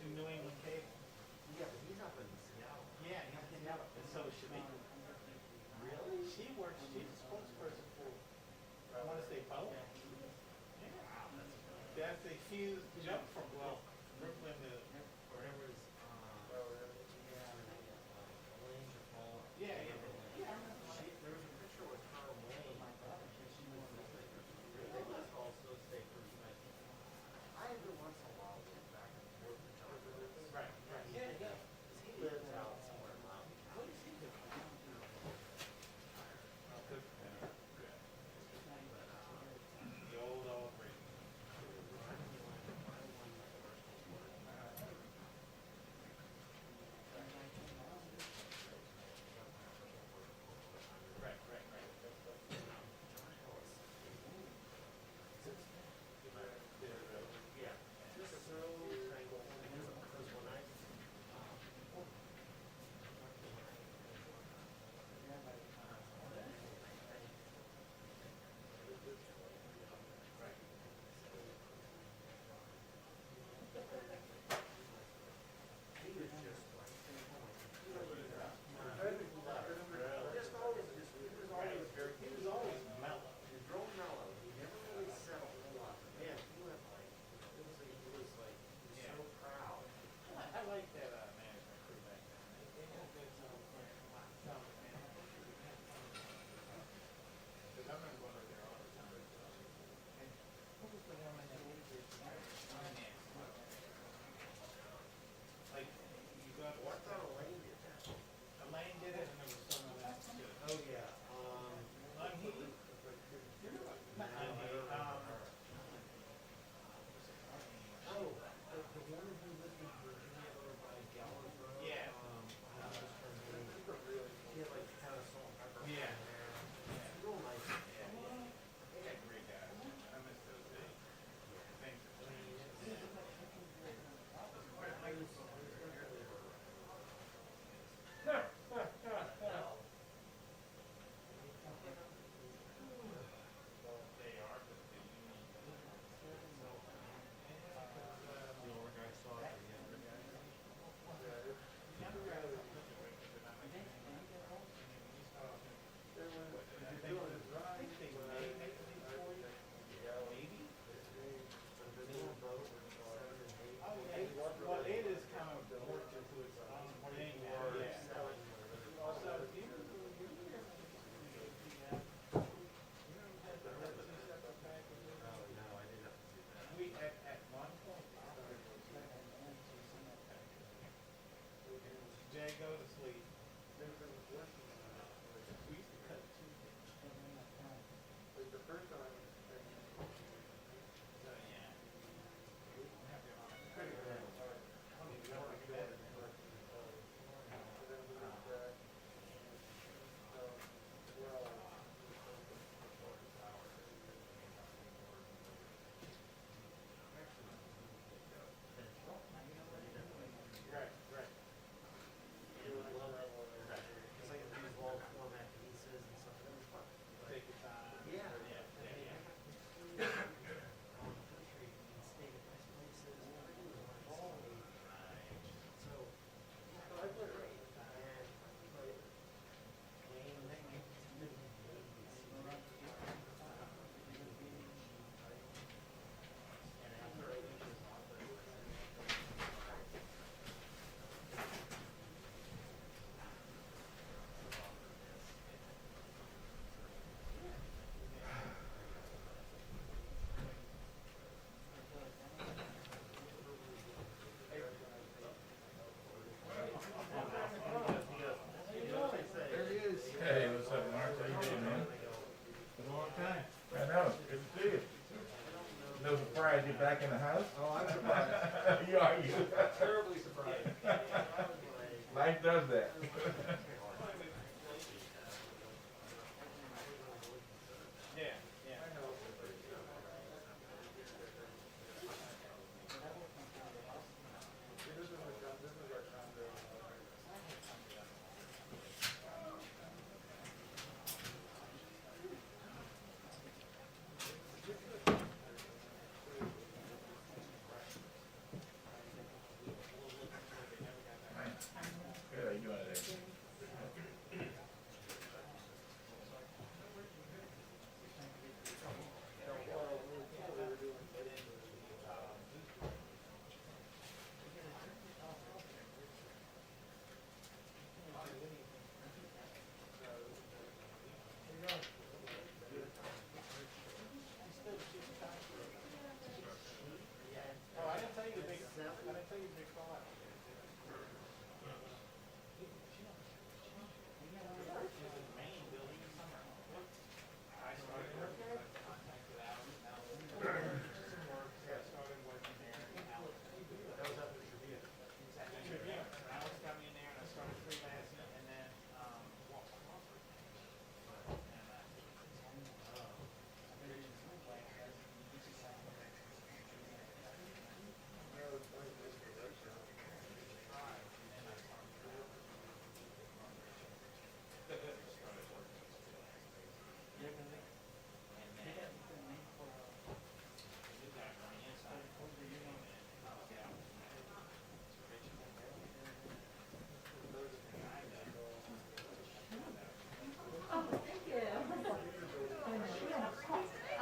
to New England Cable. Yeah, but he's up in Seattle. Yeah, he's in Seattle, and so is Shamika. Really? She's a spokesperson for, I want to say, Bowen. Yeah. Wow, that's amazing. That's a huge jump from Brooklyn to There was, Elaine Paul. yeah, yeah. There was a picture with her and Wayne. They must also stay pretty much. I every once in a while look back and forth to John Lewis. Right, right. Yeah, yeah. Because he lives out somewhere in Loudoun County. What is he doing? Oh, good. Good. The old radio. Right, right, right. Yeah, just so thankful because when I he was just like He was always mellow. he was real mellow. He never really said a whole lot. But man, he went like he was so proud. I like that management crew back then. They had good some management. Because I remember going over there all the time. And who was the woman that did finance? Like, you got What thought Elaine did that? Elaine did it, and there was someone else too. Oh yeah. Unheed. Not Unheed. Oh, the woman who lived in Virginia over by Gallows. Yeah. He had like kind of salt and pepper. Yeah. Real nice. Yeah. They got great guys. I miss those days. Thanks. They are, but the union. The older guy saw it, the younger guy. Well, it is kind of worked into its own thing now, yeah. Also, No, I didn't have to do that. we at one point started Jay, go to sleep. We used to cut two. Like the first time, So yeah. Right, right. It was love it. Because I could use long format pieces and stuff. It was fun. Take your time. Yeah. Yeah. Country and stay at nice places. Everything was nice. So, yeah, I played great. And Wayne, and after I went to his office, there he is. Hey, what's up, Mark? How you doing, man? Been a long time. I know. Good to see you. No surprise you're back in the house? Oh, I'm surprised. You are, you. Terribly surprised. Life does that. Yeah, yeah. I know. This is our condo.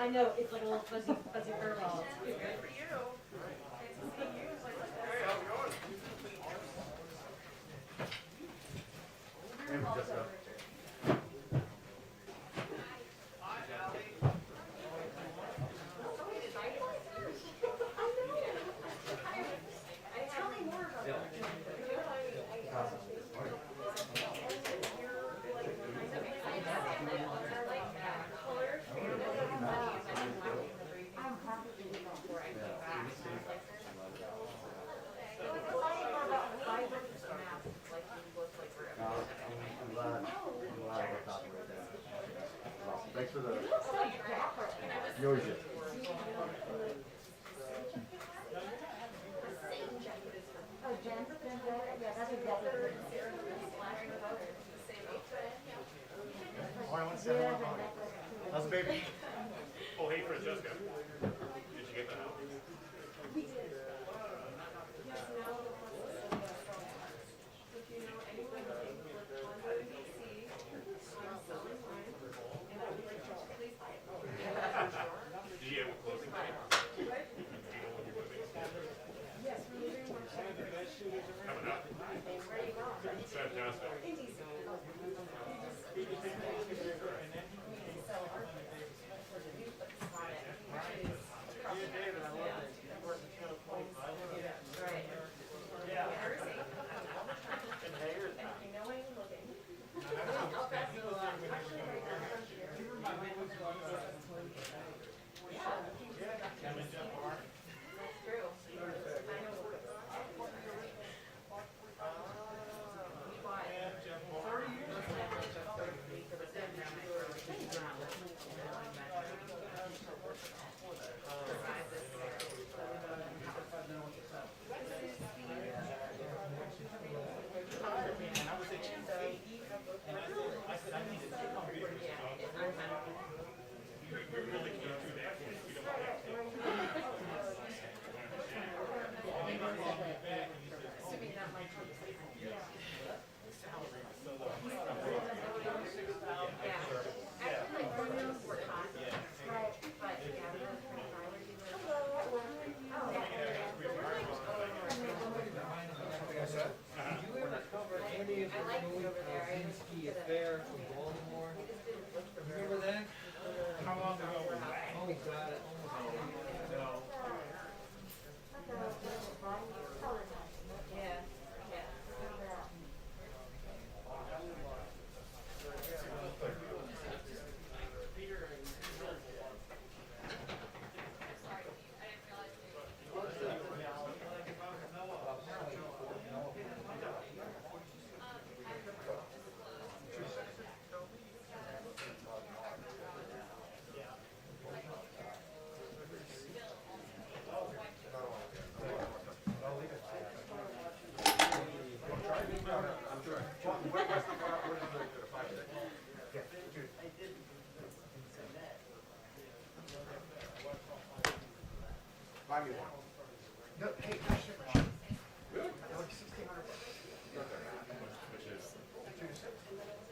I know, it's like a little fuzzy fur ball. Good for you. Nice to see you. Hey, how's it going? And just up. Hi, Allie. Tell me more about that. I'm glad we're talking right there. Awesome. Thanks for the. Yours. Oh, Jen, yeah, that's exactly what it is. Oh, I want 7 How's the baby? Oh, hey, Francesca. Did you get that out? Do you have a closing date? Do you know when you're moving? Coming up. Fantastic. Affair from Baltimore. Remember that? How long ago was that? Oh, God, it almost all. Yeah. Buy me one. No, hey, can I ship my shit? Really? They're like $1,600. Which is, 2 to 6?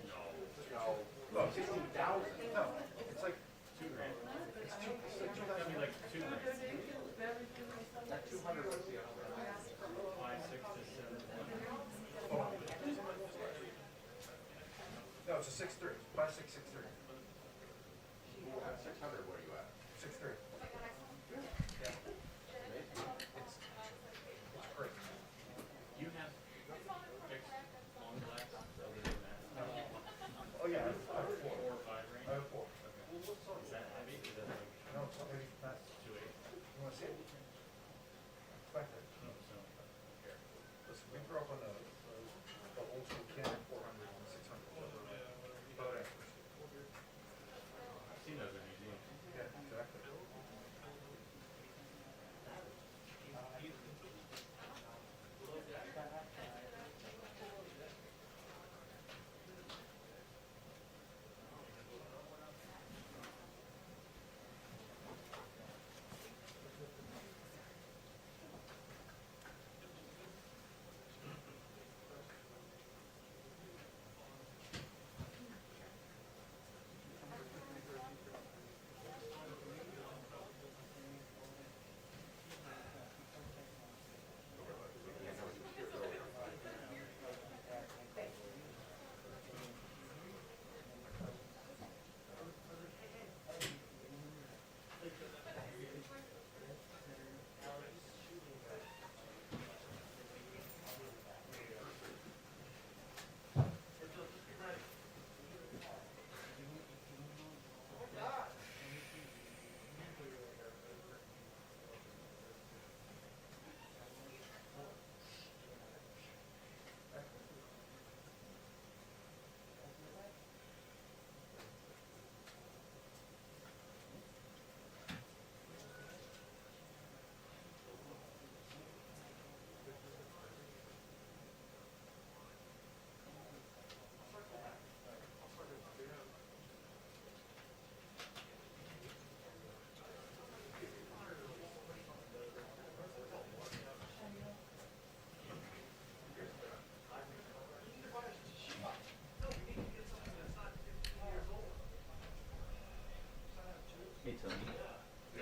no, No, 16,000. No, it's like $2,000. it's two. It's like That'd be 2,000. like $2,000. That 200 was the other one. 5, 6 to 7. No, it's a 6.3. 5.663. At 600, where are you at? 6.3. Yeah. It's great. You have fixed long glass other than that? Oh yeah, I have 4. 4 or 5 range? I have 4. Is that heavy? Is that like No, it's maybe not. 2.8? You want to see it? Expect it. No, so, here. Listen, we grew up on the old school Canon 400 and 600 boat anchors. I've seen those in museums. Yeah, exactly.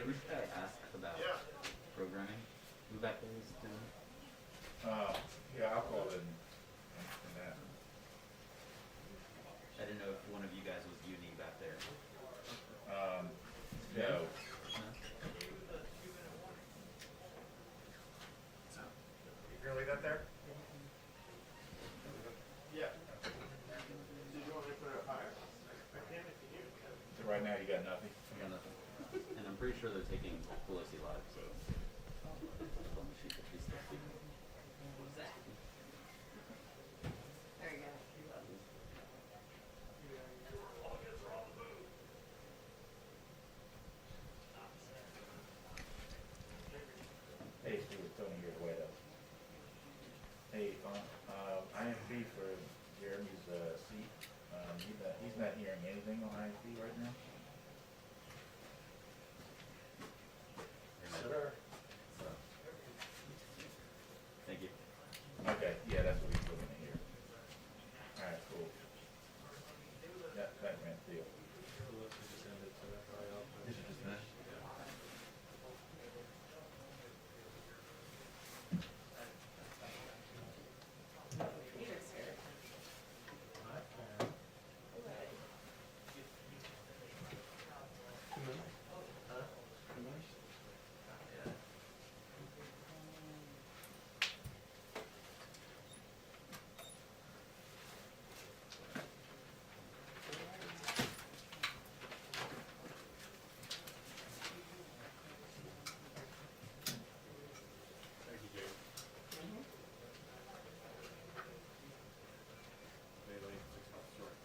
Refugee Cap asked about programming. Who that is doing? Yeah, I'll call it in that. I didn't know if one of you guys was unique back there. No. No? You gonna leave that there? Yeah. Did you want me to put it up higher? I can if you need. So right now you got nothing? I got nothing. And I'm pretty sure they're taking Pelosi live, so. On the sheet that she's still speaking. There you go. Hey, Steve, Tony here, the White House. Hey, IMP for Jeremy's seat. He's not hearing anything on IMP right now. Sure. So. Thank you. Okay, yeah, that's what he's looking to hear. Alright, cool. That man deal. This is just finished. Peter's here. Thank you, Jake. Maybe 6 months short.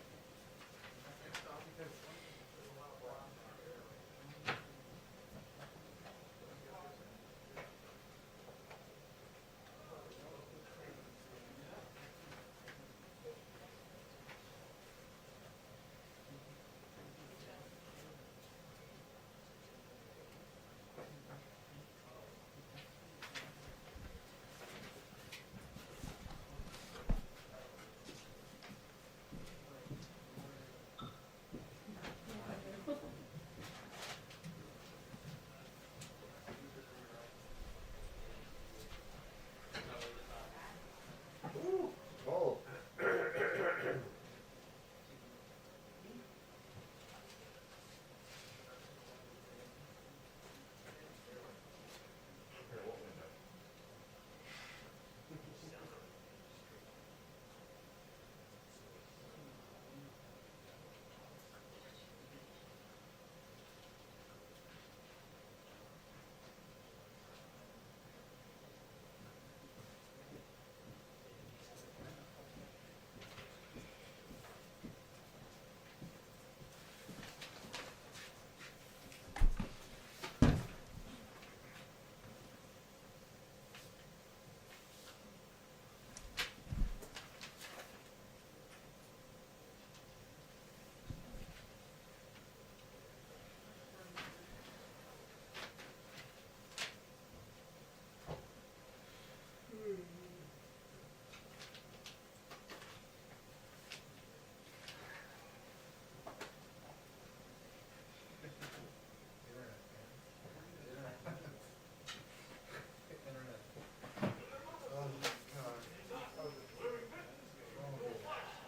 Oh. Here, what window?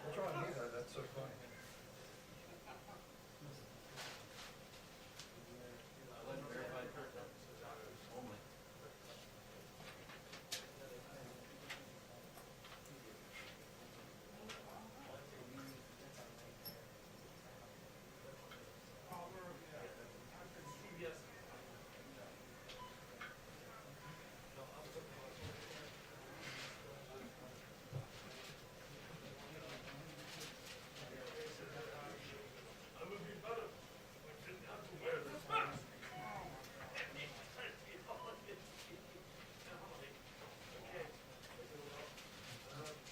What's wrong with you? That's so funny.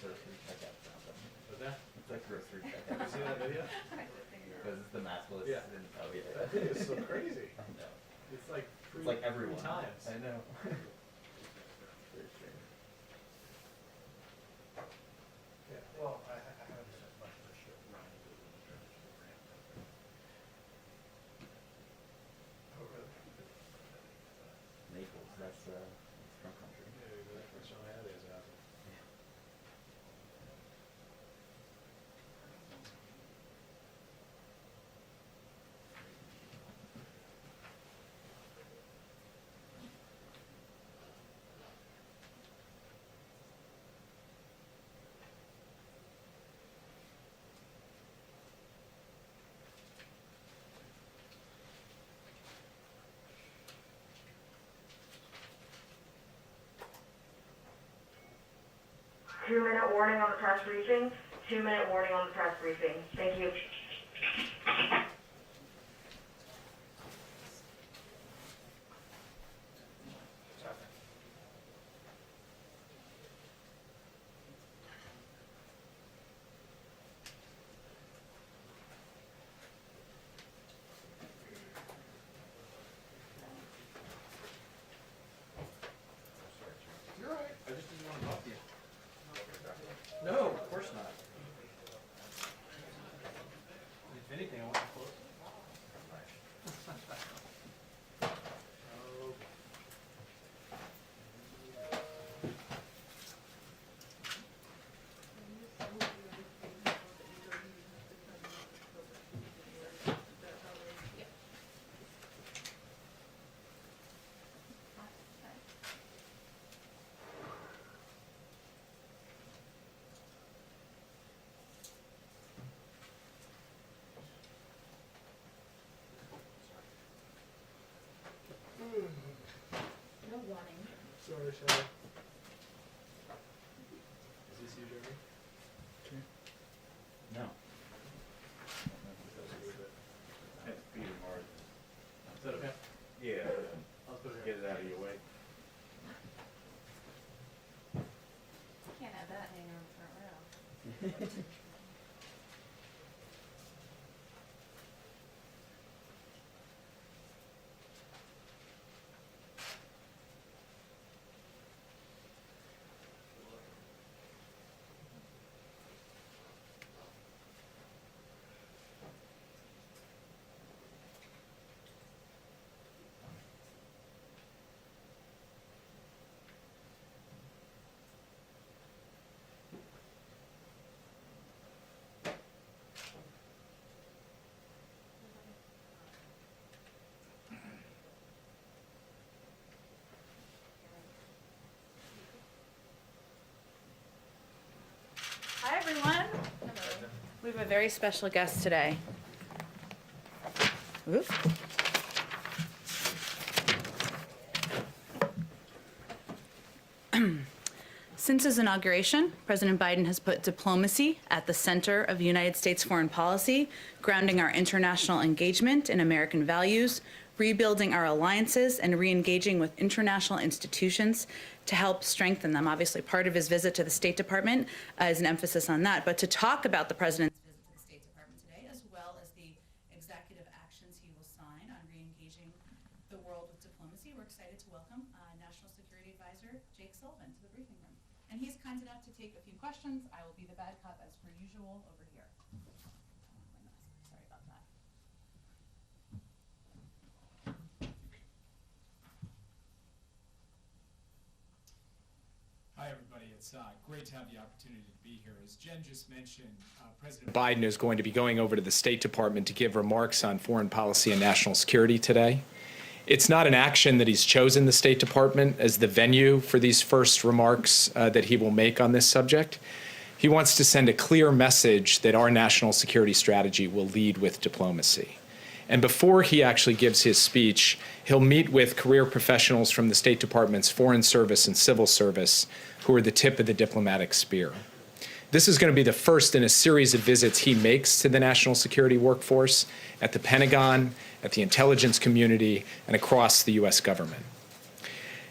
Grocery checkout sound. What's that? It's like grocery Did checkout. you see that video? Because it's the maskless. Yeah. And, oh yeah. That video is so crazy. I know. It's like It's like everyone. 3 times. I know. Very strange. Yeah, well, I haven't said much for sure. Oh, really? 2-minute warning on the press briefing. 2-minute warning on the press briefing. Thank you. You're all right. I just didn't want to bump you. No, of course not. If anything, I want to close. No warning. Sorry, Shelly. Is this you, Jeremy? No. That's Peter Martin. Is that okay? Yeah, I'll put it get here. it out of your way. Can't have that hanging on the front row. Hi, everyone. We have a very special guest today. Oops. Since his inauguration, President Biden has put diplomacy at the center of United States foreign policy, grounding our international engagement in American values, rebuilding our alliances, and re-engaging with international institutions to help strengthen them. Obviously, part of his visit to the State Department is an emphasis on that. But to talk about the president's visit to the State Department today, as well as the executive actions he will sign on re-engaging the world with diplomacy, we're excited to welcome National Security Advisor Jake Sullivan to the briefing room. And he's kind enough to take a few questions. I will be the bad cop as per usual over here. Sorry about that. Hi, everybody. It's great to have the opportunity to be here. As Jen just mentioned, President Biden is going to be going over to the State Department to give remarks on foreign policy and national security today. It's not an action that he's chosen the State Department as the venue for these first remarks that he will make on this subject. He wants to send a clear message that our national security strategy will lead with diplomacy. And before he actually gives his speech, he'll meet with career professionals from the State Department's Foreign Service and Civil Service, who are the tip of the diplomatic spear. This is going to be the first in a series of visits he makes to the national security workforce at the Pentagon, at the intelligence community, and across the U.S. government.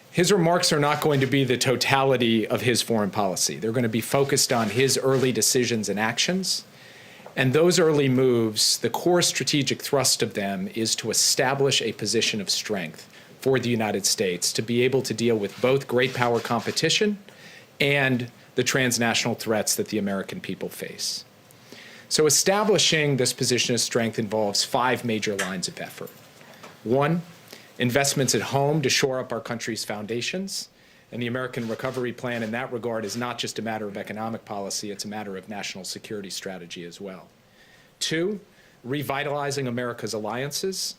His remarks are not going to be the totality of his foreign policy. They're going to be focused on his early decisions and actions. And those early moves, the core strategic thrust of them is to establish a position of strength for the United States to be able to deal with both great power competition and the transnational threats that the American people face. So establishing this position of strength involves 5 major lines of effort. 1, investments at home to shore up our country's foundations. And the American Recovery Plan in that regard is not just a matter of economic policy, it's a matter of national security strategy as well. 2, revitalizing America's alliances.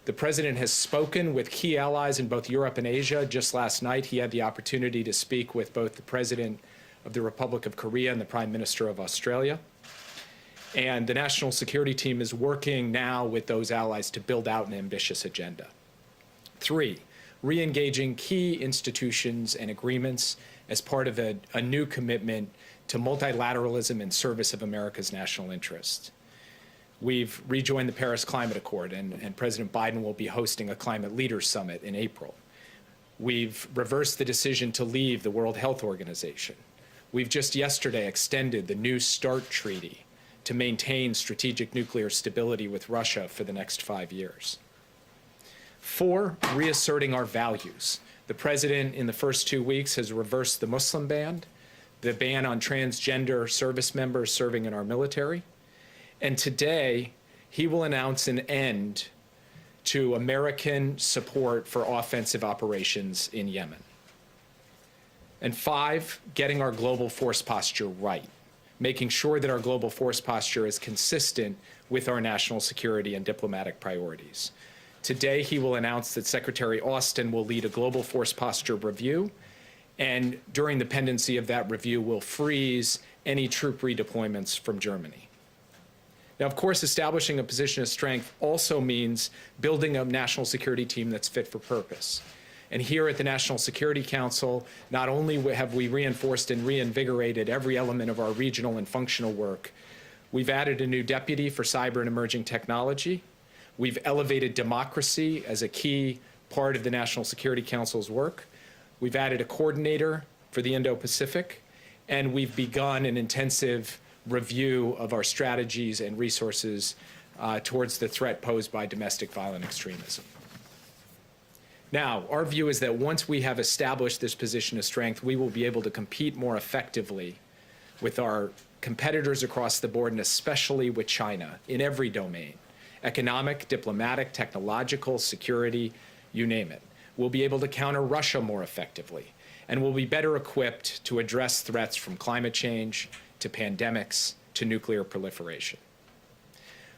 The president has spoken with key allies in both Europe and Asia. Just last night, he had the opportunity to speak with both the president of the Republic of Korea and the Prime Minister of Australia. And the national security team is working now with those allies to build out an ambitious agenda. 3, re-engaging key institutions and agreements as part of a new commitment to multilateralism in service of America's national interest. We've rejoined the Paris Climate Accord, and President Biden will be hosting a Climate Leaders Summit in April. We've reversed the decision to leave the World Health Organization. We've just yesterday extended the New START Treaty to maintain strategic nuclear stability with Russia for the next 5 years. 4, reasserting our values. The president in the first 2 weeks has reversed the Muslim ban, the ban on transgender service members serving in our military, and today he will announce an end to American support for offensive operations in Yemen. And 5, getting our global force posture right, making sure that our global force posture is consistent with our national security and diplomatic priorities. Today, he will announce that Secretary Austin will lead a global force posture review, and during the pendency of that review, will freeze any troop redeployments from Germany. Now, of course, establishing a position of strength also means building a national security team that's fit for purpose. And here at the National Security Council, not only have we reinforced and reinvigorated every element of our regional and functional work, we've added a new deputy for cyber and emerging technology. We've elevated democracy as a key part of the National Security Council's work. We've added a coordinator for the Indo-Pacific, and we've begun an intensive review of our strategies and resources towards the threat posed by domestic violent extremism. Now, our view is that once we have established this position of strength, we will be able to compete more effectively with our competitors across the board, and especially with China in every domain: economic, diplomatic, technological, security, you name it. We'll be able to counter Russia more effectively, and we'll be better equipped to address threats from climate change to pandemics to nuclear proliferation.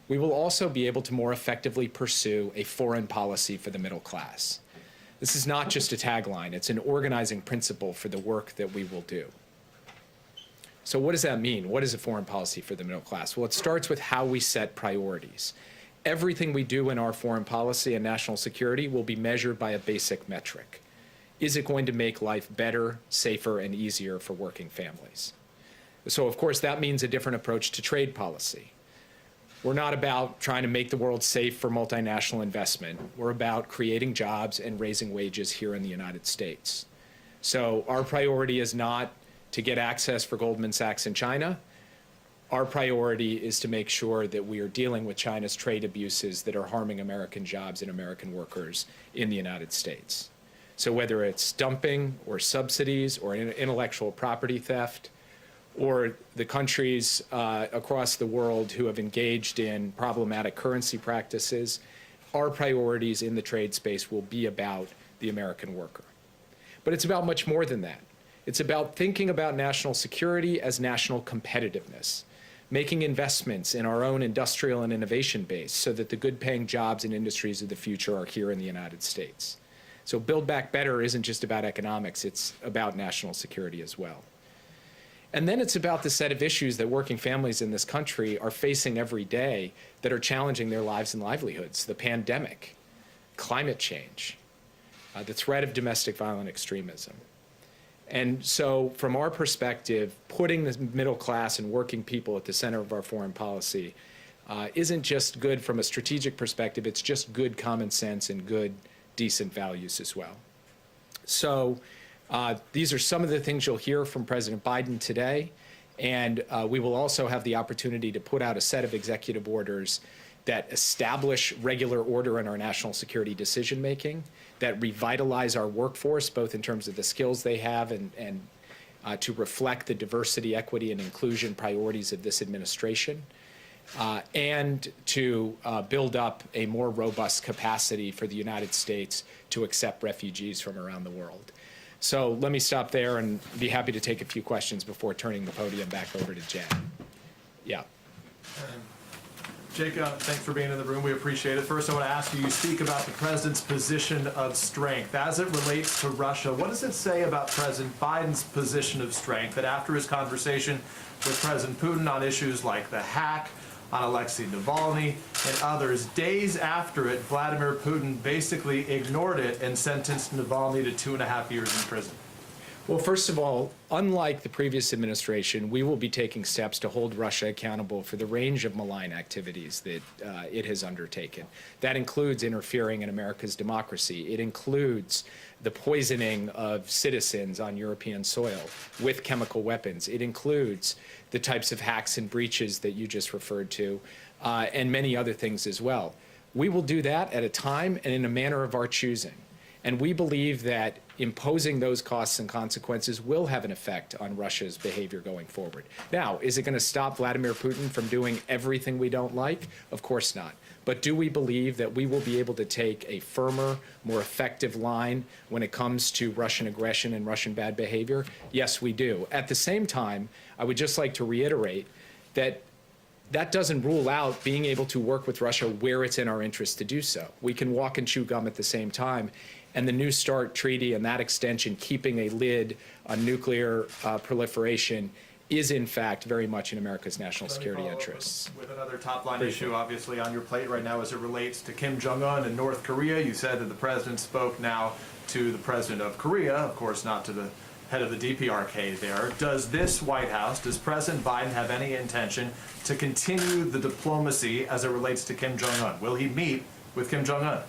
We will also be able to more effectively pursue a foreign policy for the middle class. This is not just a tagline, it's an organizing principle for the work that we will do. So what does that mean? What is a foreign policy for the middle class? Well, it starts with how we set priorities. Everything we do in our foreign policy and national security will be measured by a basic metric. Is it going to make life better, safer, and easier for working families? So, of course, that means a different approach to trade policy. We're not about trying to make the world safe for multinational investment. We're about creating jobs and raising wages here in the United States. So our priority is not to get access for Goldman Sachs in China. Our priority is to make sure that we are dealing with China's trade abuses that are harming American jobs and American workers in the United States. So whether it's dumping or subsidies or intellectual property theft, or the countries across the world who have engaged in problematic currency practices, our priorities in the trade space will be about the American worker. But it's about much more than that. It's about thinking about national security as national competitiveness, making investments in our own industrial and innovation base so that the good-paying jobs and industries of the future are here in the United States. So Build Back Better isn't just about economics, it's about national security as well. And then it's about the set of issues that working families in this country are facing every day that are challenging their lives and livelihoods: the pandemic, climate change, the threat of domestic violent extremism. And so from our perspective, putting the middle class and working people at the center of our foreign policy isn't just good from a strategic perspective, it's just good common sense and good, decent values as well. So these are some of the things you'll hear from President Biden today, and we will also have the opportunity to put out a set of executive orders that establish regular order in our national security decision-making, that revitalize our workforce, both in terms of the skills they have and to reflect the diversity, equity, and inclusion priorities of this administration, and to build up a more robust capacity for the United States to accept refugees from around the world. So let me stop there and be happy to take a few questions before turning the podium back over to Jen. Yeah. Jacob, thanks for being in the room. We appreciate it. First, I want to ask you, you speak about the president's position of strength. As it relates to Russia, what does it say about President Biden's position of strength that after his conversation with President Putin on issues like the hack, on Alexei Navalny and others. Days after it, Vladimir Putin basically ignored it and sentenced Navalny to 2.5 years in prison. Well, first of all, unlike the previous administration, we will be taking steps to hold Russia accountable for the range of malign activities that it has undertaken. That includes interfering in America's democracy. It includes the poisoning of citizens on European soil with chemical weapons. It includes the types of hacks and breaches that you just referred to, and many other things as well. We will do that at a time and in a manner of our choosing. And we believe that imposing those costs and consequences will have an effect on Russia's behavior going forward. Now, is it going to stop Vladimir Putin from doing everything we don't like? Of course not. But do we believe that we will be able to take a firmer, more effective line when it comes to Russian aggression and Russian bad behavior? Yes, we do. At the same time, I would just like to reiterate that that doesn't rule out being able to work with Russia where it's in our interest to do so. We can walk and chew gum at the same time. And the New START treaty and that extension, keeping a lid on nuclear proliferation, is in fact very much in America's national security interests. With another top-line issue, obviously, on your plate right now as it relates to Kim Jong-un and North Korea. You said that the president spoke now to the president of Korea, of course not to the head of the DPRK there. Does this White House, does President Biden have any intention to continue the diplomacy as it relates to Kim Jong-un? Will he meet with Kim Jong-un?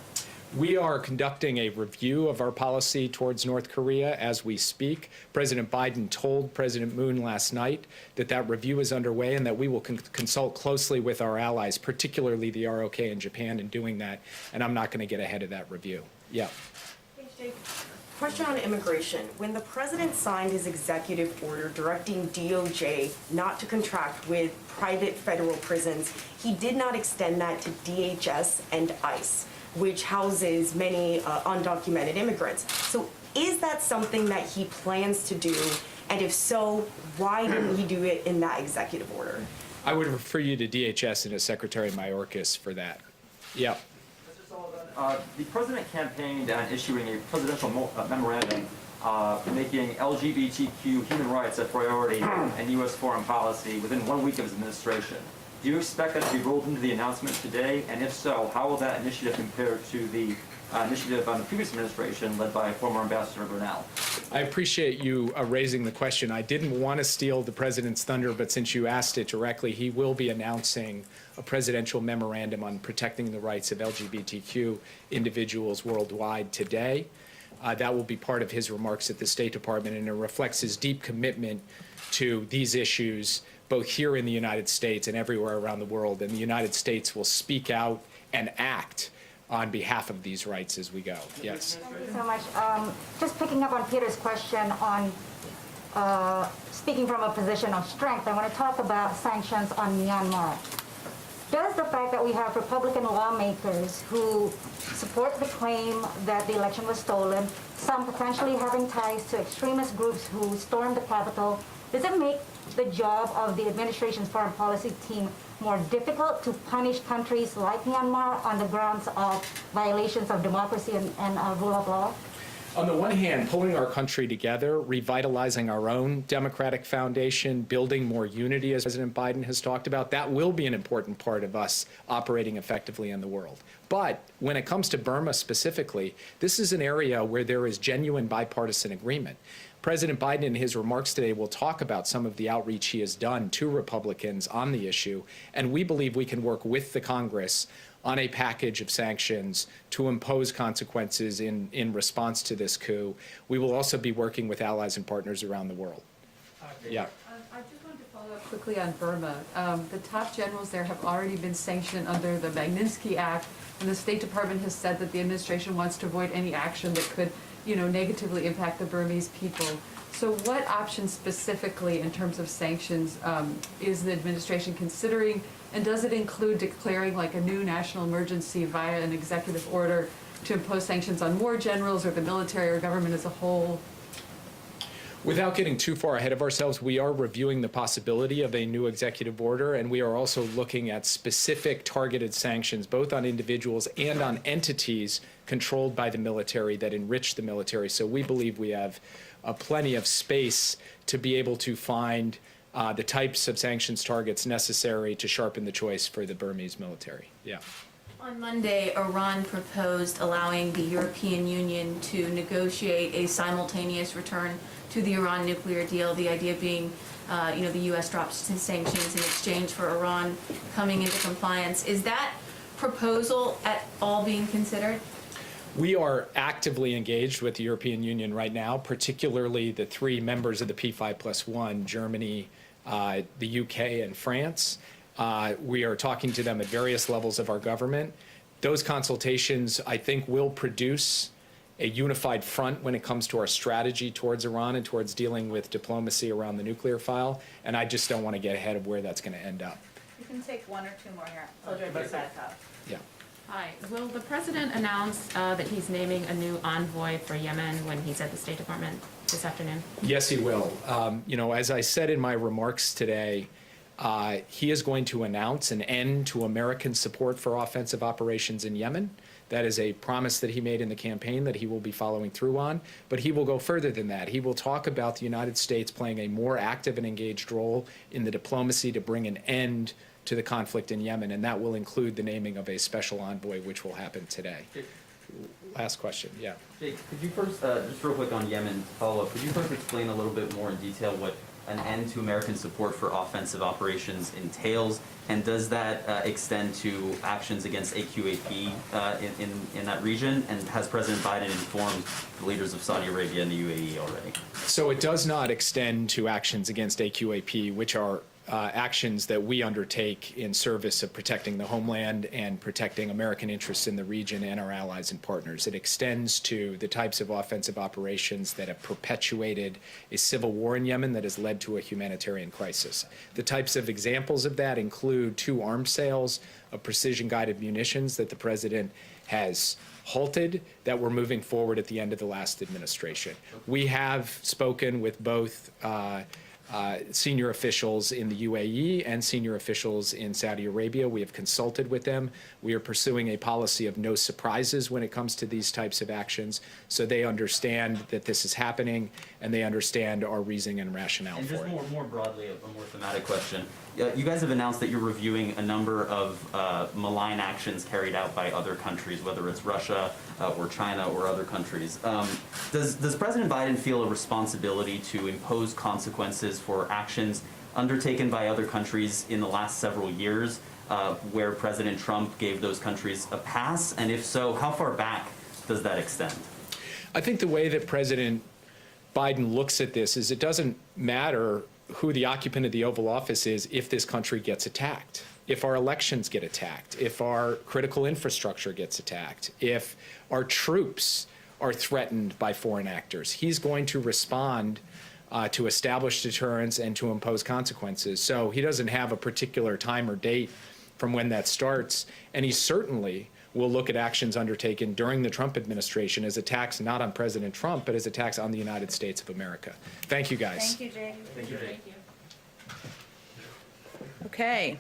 We are conducting a review of our policy towards North Korea as we speak. President Biden told President Moon last night that that review is underway and that we will consult closely with our allies, particularly the ROK and Japan, in doing that. And I'm not going to get ahead of that review. Yeah. Thanks, Jake. Question on immigration. When the president signed his executive order directing DOJ not to contract with private federal prisons, he did not extend that to DHS and ICE, which houses many undocumented immigrants. So is that something that he plans to do? And if so, why didn't he do it in that executive order? I would refer you to DHS and to Secretary Mayorkas for that. Yeah. Mr. Sullivan, the president campaigned on issuing a presidential memorandum making LGBTQ human rights a priority in U.S. foreign policy within 1 week of his administration. Do you expect that to be rolled into the announcement today? And if so, how will that initiative compare to the initiative on the previous administration led by former Ambassador Bernal? I appreciate you raising the question. I didn't want to steal the president's thunder, but since you asked it directly, he will be announcing a presidential memorandum on protecting the rights of LGBTQ individuals worldwide today. That will be part of his remarks at the State Department, and it reflects his deep commitment to these issues both here in the United States and everywhere around the world. And the United States will speak out and act on behalf of these rights as we go. Yes. Thank you so much. Just picking up on Peter's question on speaking from a position of strength, I want to talk about sanctions on Myanmar. Does the fact that we have Republican lawmakers who support the claim that the election was stolen, some potentially having ties to extremist groups who stormed the Capitol, does it make the job of the administration's foreign policy team more difficult to punish countries like Myanmar on the grounds of violations of democracy and rule of law? On the one hand, pulling our country together, revitalizing our own democratic foundation, building more unity, as President Biden has talked about, that will be an important part of us operating effectively in the world. But when it comes to Burma specifically, this is an area where there is genuine bipartisan agreement. President Biden in his remarks today will talk about some of the outreach he has done to Republicans on the issue, and we believe we can work with the Congress on a package of sanctions to impose consequences in response to this coup. We will also be working with allies and partners around the world. Yeah. I just wanted to follow up quickly on Burma. The top generals there have already been sanctioned under the Magnitsky Act, and the State Department has said that the administration wants to avoid any action that could, negatively impact the Burmese people. So what options specifically in terms of sanctions is the administration considering, and does it include declaring like a new national emergency via an executive order to impose sanctions on more generals or the military or government as a whole? Without getting too far ahead of ourselves, we are reviewing the possibility of a new executive order, and we are also looking at specific targeted sanctions, both on individuals and on entities controlled by the military that enrich the military. So we believe we have plenty of space to be able to find the types of sanctions targets necessary to sharpen the choice for the Burmese military. Yeah. On Monday, Iran proposed allowing the European Union to negotiate a simultaneous return to the Iran nuclear deal, the idea being, the U.S. drops sanctions in exchange for Iran coming into compliance. Is that proposal at all being considered? We are actively engaged with the European Union right now, particularly the three members of the P5+1, Germany, the UK, and France. We are talking to them at various levels of our government. Those consultations, I think, will produce a unified front when it comes to our strategy towards Iran and towards dealing with diplomacy around the nuclear file, and I just don't want to get ahead of where that's going to end up. You can take one or two more here. I'll drive your side top. Yeah. Hi. Will the president announce that he's naming a new envoy for Yemen when he's at the State Department this afternoon? Yes, he will. As I said in my remarks today, he is going to announce an end to American support for offensive operations in Yemen. That is a promise that he made in the campaign that he will be following through on. But he will go further than that. He will talk about the United States playing a more active and engaged role in the diplomacy to bring an end to the conflict in Yemen, and that will include the naming of a special envoy, which will happen today. Last question, yeah. Jake, could you first, just real quick on Yemen, follow-up, could you first explain a little bit more in detail what an end to American support for offensive operations entails, and does that extend to actions against AQAP in that region, and has President Biden informed the leaders of Saudi Arabia and the UAE already? So it does not extend to actions against AQAP, which are actions that we undertake in service of protecting the homeland and protecting American interests in the region and our allies and partners. It extends to the types of offensive operations that have perpetuated a civil war in Yemen that has led to a humanitarian crisis. The types of examples of that include 2 arms sales of precision-guided munitions that the president has halted that were moving forward at the end of the last administration. We have spoken with both senior officials in the UAE and senior officials in Saudi Arabia. We have consulted with them. We are pursuing a policy of no surprises when it comes to these types of actions, so they understand that this is happening and they understand our reasoning and rationale and for it. And just more broadly, a more thematic question. You guys have announced that you're reviewing a number of malign actions carried out by other countries, whether it's Russia or China or other countries. Does President Biden feel a responsibility to impose consequences for actions undertaken by other countries in the last several years, where President Trump gave those countries a pass? And if so, how far back does that extend? I think the way that President Biden looks at this is it doesn't matter who the occupant of the Oval Office is if this country gets attacked, if our elections get attacked, if our critical infrastructure gets attacked, if our troops are threatened by foreign actors. He's going to respond to establish deterrence and to impose consequences. So he doesn't have a particular time or date from when that starts, and he certainly will look at actions undertaken during the Trump administration as attacks not on President Trump, but as attacks on the United States of America. Thank you, guys. Thank you, Jake. Thank you, Jake. Okay.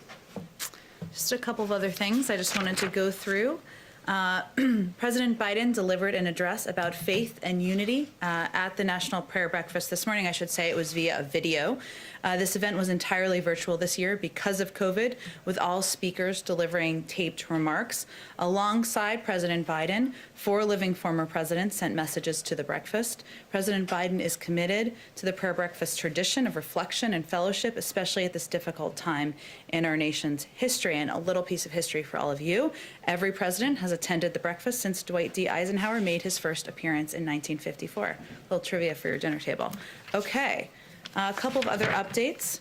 Just a couple of other things I just wanted to go through. President Biden delivered an address about faith and unity at the National Prayer Breakfast this morning. I should say it was via a video. This event was entirely virtual this year because of COVID, with all speakers delivering taped remarks. Alongside President Biden, 4 living former presidents sent messages to the breakfast. President Biden is committed to the prayer breakfast tradition of reflection and fellowship, especially at this difficult time in our nation's history. And a little piece of history for all of you. Every president has attended the breakfast since Dwight D. Eisenhower made his first appearance in 1954. A little trivia for your dinner table. Okay. A couple of other updates.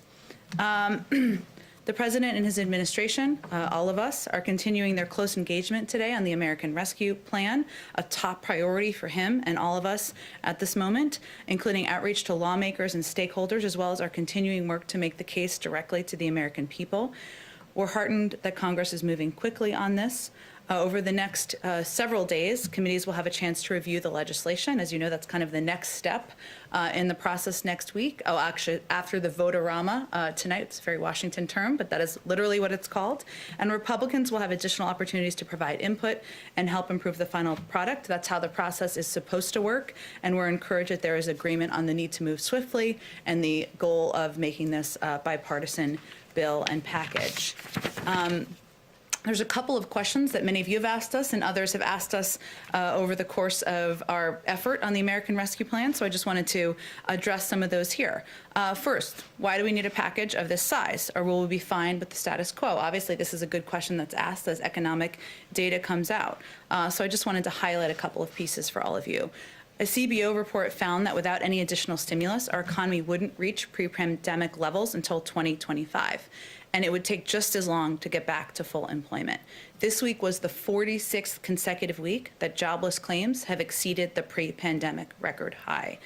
The president and his administration, all of us, are continuing their close engagement today on the American Rescue Plan, a top priority for him and all of us at this moment, including outreach to lawmakers and stakeholders, as well as our continuing work to make the case directly to the American people. We're heartened that Congress is moving quickly on this. Over the next several days, committees will have a chance to review the legislation. As you know, that's kind of the next step in the process next week. Oh, actually, after the vote-a-rama tonight, it's a very Washington term, but that is literally what it's called. And Republicans will have additional opportunities to provide input and help improve the final product. That's how the process is supposed to work, and we're encouraged that there is agreement on the need to move swiftly and the goal of making this bipartisan bill and package. There's a couple of questions that many of you have asked us and others have asked us over the course of our effort on the American Rescue Plan, so I just wanted to address some of those here. First, why do we need a package of this size, or will we be fine with the status quo? Obviously, this is a good question that's asked as economic data comes out. So I just wanted to highlight a couple of pieces for all of you. A CBO report found that without any additional stimulus, our economy wouldn't reach pre-pandemic levels until 2025. And it would take just as long to get back to full employment. This week was the 46th consecutive week that jobless claims have exceeded the pre-pandemic record high.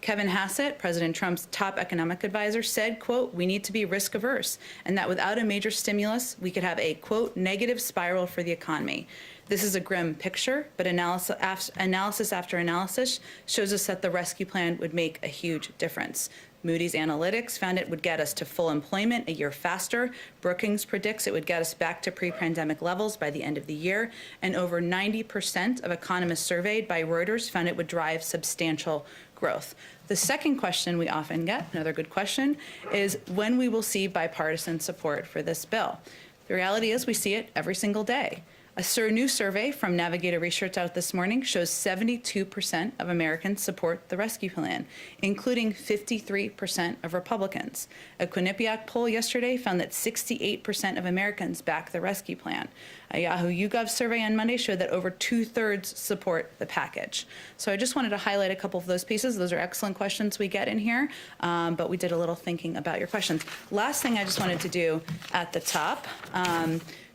Kevin Hassett, President Trump's top economic advisor, said, quote, "We need to be risk averse, and that without a major stimulus, we could have a, quote, negative spiral for the economy." This is a grim picture, but analysis after analysis shows us that the rescue plan would make a huge difference. Moody's Analytics found it would get us to full employment a year faster. Brookings predicts it would get us back to pre-pandemic levels by the end of the year. And over 90% of economists surveyed by Reuters found it would drive substantial growth. The second question we often get, another good question, is when we will see bipartisan support for this bill. The reality is we see it every single day. A new survey from Navigator Research out this morning shows 72% of Americans support the rescue plan, including 53% of Republicans. A Quinnipiac poll yesterday found that 68% of Americans back the rescue plan. A Yahoo YouGov survey on Monday showed that over 2/3 support the package. So I just wanted to highlight a couple of those pieces. Those are excellent questions we get in here, but we did a little thinking about your questions. Last thing I just wanted to do at the top,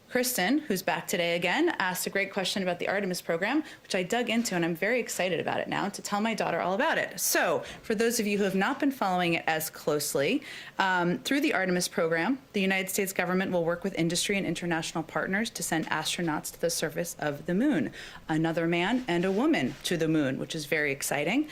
Kristen, who's back today again, asked a great question about the Artemis program, which I dug into, and I'm very excited about it now to tell my daughter all about it. So for those of you who have not been following it as closely, through the Artemis program, the United States government will work with industry and international partners to send astronauts to the surface of the moon, another man and a woman to the moon, which is very exciting,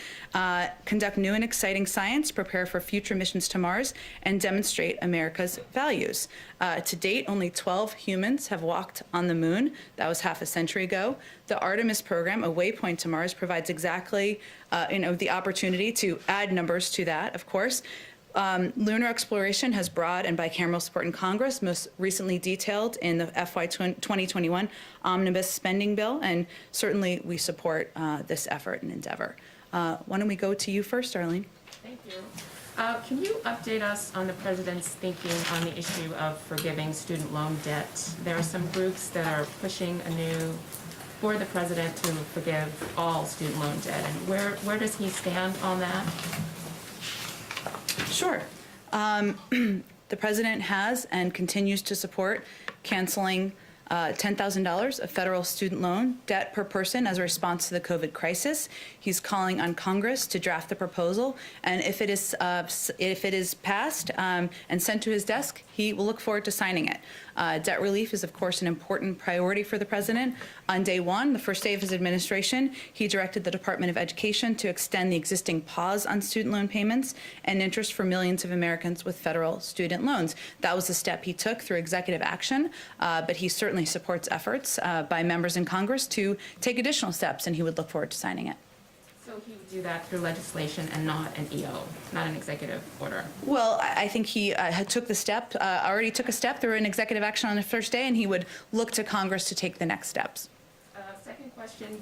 conduct new and exciting science, prepare for future missions to Mars, and demonstrate America's values. To date, only 12 humans have walked on the moon. That was half a century ago. The Artemis program, a waypoint to Mars, provides exactly the opportunity to add numbers to that, of course. Lunar exploration has broad and bicameral support in Congress, most recently detailed in the FY 2021 omnibus spending bill, and certainly we support this effort and endeavor. Why don't we go to you first, Arlene? Thank you. Can you update us on the president's thinking on the issue of forgiving student loan debt? There are some groups that are pushing for the president to forgive all student loan debt, and where does he stand on that? Sure. The president has and continues to support canceling $10,000 of federal student loan debt per person as a response to the COVID crisis. He's calling on Congress to draft the proposal, and if it is passed and sent to his desk, he will look forward to signing it. Debt relief is, of course, an important priority for the president. On day one, the first day of his administration, he directed the Department of Education to extend the existing pause on student loan payments and interest for millions of Americans with federal student loans. That was a step he took through executive action, but he certainly supports efforts by members in Congress to take additional steps, and he would look forward to signing it. So he would do that through legislation and not an EO, not an executive order? Well, I think he already took a step through an executive action on the first day, and he would look to Congress to take the next steps. Second question,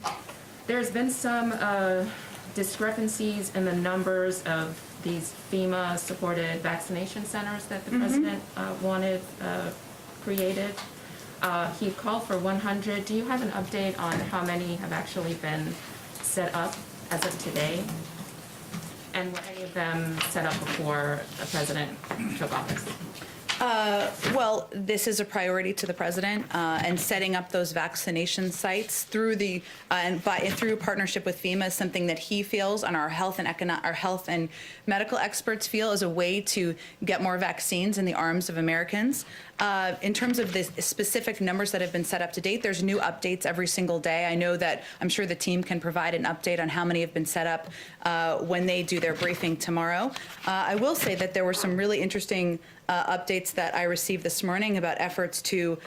there's been some discrepancies in the numbers of these FEMA-supported vaccination centers that the president wanted created. He called for 100. Do you have an update on how many have actually been set up as of today? And were any of them set up before the president took office? Well, this is a priority to the president, and setting up those vaccination sites through through partnership with FEMA is something that he feels, and our health and medical experts feel, is a way to get more vaccines in the arms of Americans. In terms of the specific numbers that have been set up to date, there's new updates every single day. I know that I'm sure the team can provide an update on how many have been set up when they do their briefing tomorrow. I will say that there were some really interesting updates that I received this morning about efforts to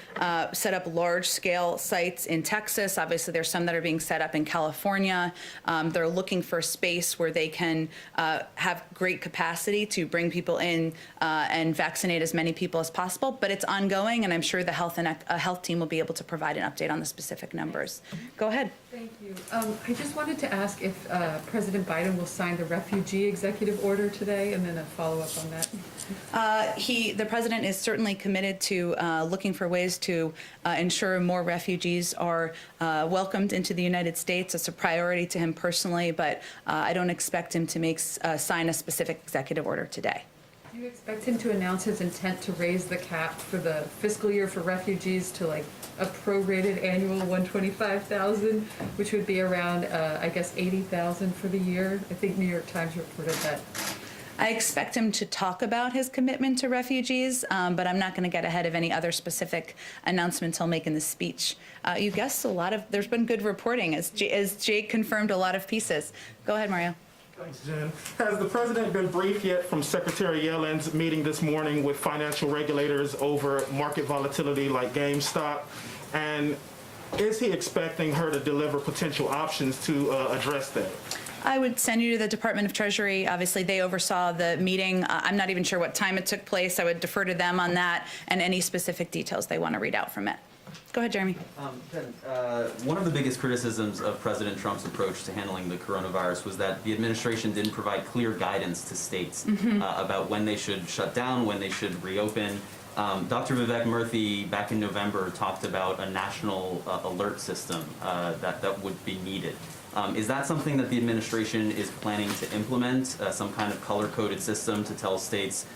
set up large-scale sites in Texas. Obviously, there's some that are being set up in California. They're looking for a space where they can have great capacity to bring people in and vaccinate as many people as possible. But it's ongoing, and I'm sure the health team will be able to provide an update on the specific numbers. Go ahead. Thank you. I just wanted to ask if President Biden will sign the refugee executive order today, and then a follow-up on that. The president is certainly committed to looking for ways to ensure more refugees are welcomed into the United States. It's a priority to him personally, but I don't expect him to sign a specific executive order today. Do you expect him to announce his intent to raise the cap for the fiscal year for refugees to like a prorated annual 125,000, which would be around, I guess, 80,000 for the year? I think New York Times reported that. I expect him to talk about his commitment to refugees, but I'm not going to get ahead of any other specific announcements he'll make in the speech. You guessed there's been good reporting, as Jake confirmed a lot of pieces. Go ahead, Mario. Thanks, Jen. Has the president been briefed yet from Secretary Yellen's meeting this morning with financial regulators over market volatility like GameStop? And is he expecting her to deliver potential options to address that? I would send you to the Department of Treasury. Obviously, they oversaw the meeting. I'm not even sure what time it took place. I would defer to them on that and any specific details they want to read out from it. Go ahead, Jeremy. Jen, one of the biggest criticisms of President Trump's approach to handling the coronavirus was that the administration didn't provide clear guidance to states about when they should shut down, when they should reopen. Dr. Vivek Murthy back in November talked about a national alert system that would be needed. Is that something that the administration is planning to implement, some kind of color-coded system to tell states,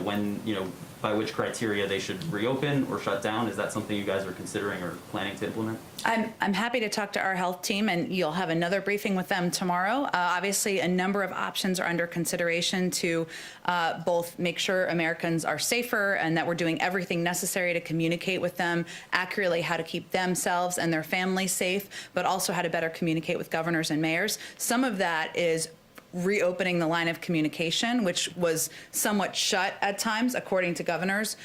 when, by which criteria they should reopen or shut down? Is that something you guys are considering or planning to implement? I'm happy to talk to our health team, and you'll have another briefing with them tomorrow. Obviously, a number of options are under consideration to both make sure Americans are safer and that we're doing everything necessary to communicate with them accurately, how to keep themselves and their families safe, but also how to better communicate with governors and mayors. Some of that is reopening the line of communication, which was somewhat shut at times, according to governors,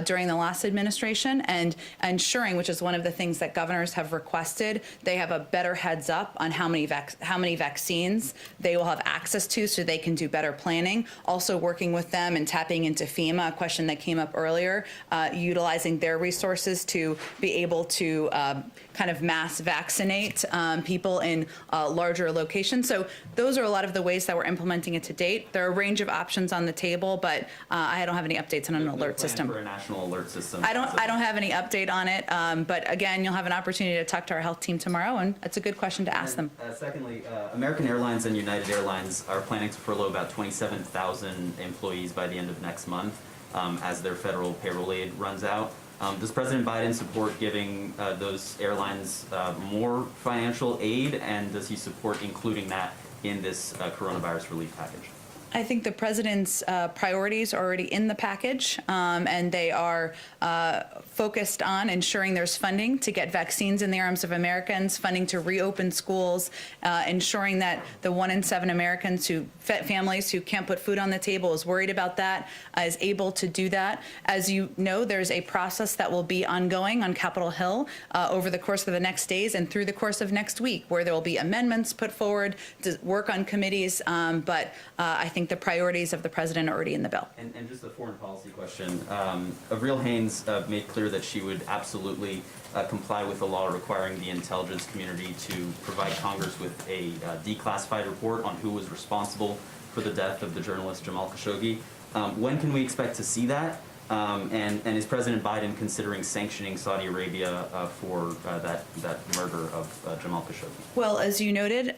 during the last administration, and ensuring, which is one of the things that governors have requested, they have a better heads up on how many vaccines they will have access to so they can do better planning. Also working with them and tapping into FEMA, a question that came up earlier, utilizing their resources to be able to kind of mass vaccinate people in larger locations. So those are a lot of the ways that we're implementing it to date. There are a range of options on the table, but I don't have any updates on an alert system. For a national alert system. I don't have any update on it, but again, you'll have an opportunity to talk to our health team tomorrow, and it's a good question to ask them. Secondly, American Airlines and United Airlines are planning to furlough about 27,000 employees by the end of next month as their federal payroll aid runs out. Does President Biden support giving those airlines more financial aid, and does he support including that in this coronavirus relief package? I think the president's priorities are already in the package, and they are focused on ensuring there's funding to get vaccines in the arms of Americans, funding to reopen schools, ensuring that the 1 in 7 Americans families who can't put food on the table is worried about that, is able to do that. As you know, there's a process that will be ongoing on Capitol Hill over the course of the next days and through the course of next week, where there will be amendments put forward to work on committees, but I think the priorities of the president are already in the bill. And just a foreign policy question. Avril Haines made clear that she would absolutely comply with the law requiring the intelligence community to provide Congress with a declassified report on who was responsible for the death of the journalist Jamal Khashoggi. When can we expect to see that? And is President Biden considering sanctioning Saudi Arabia for that murder of Jamal Khashoggi? Well, as you noted,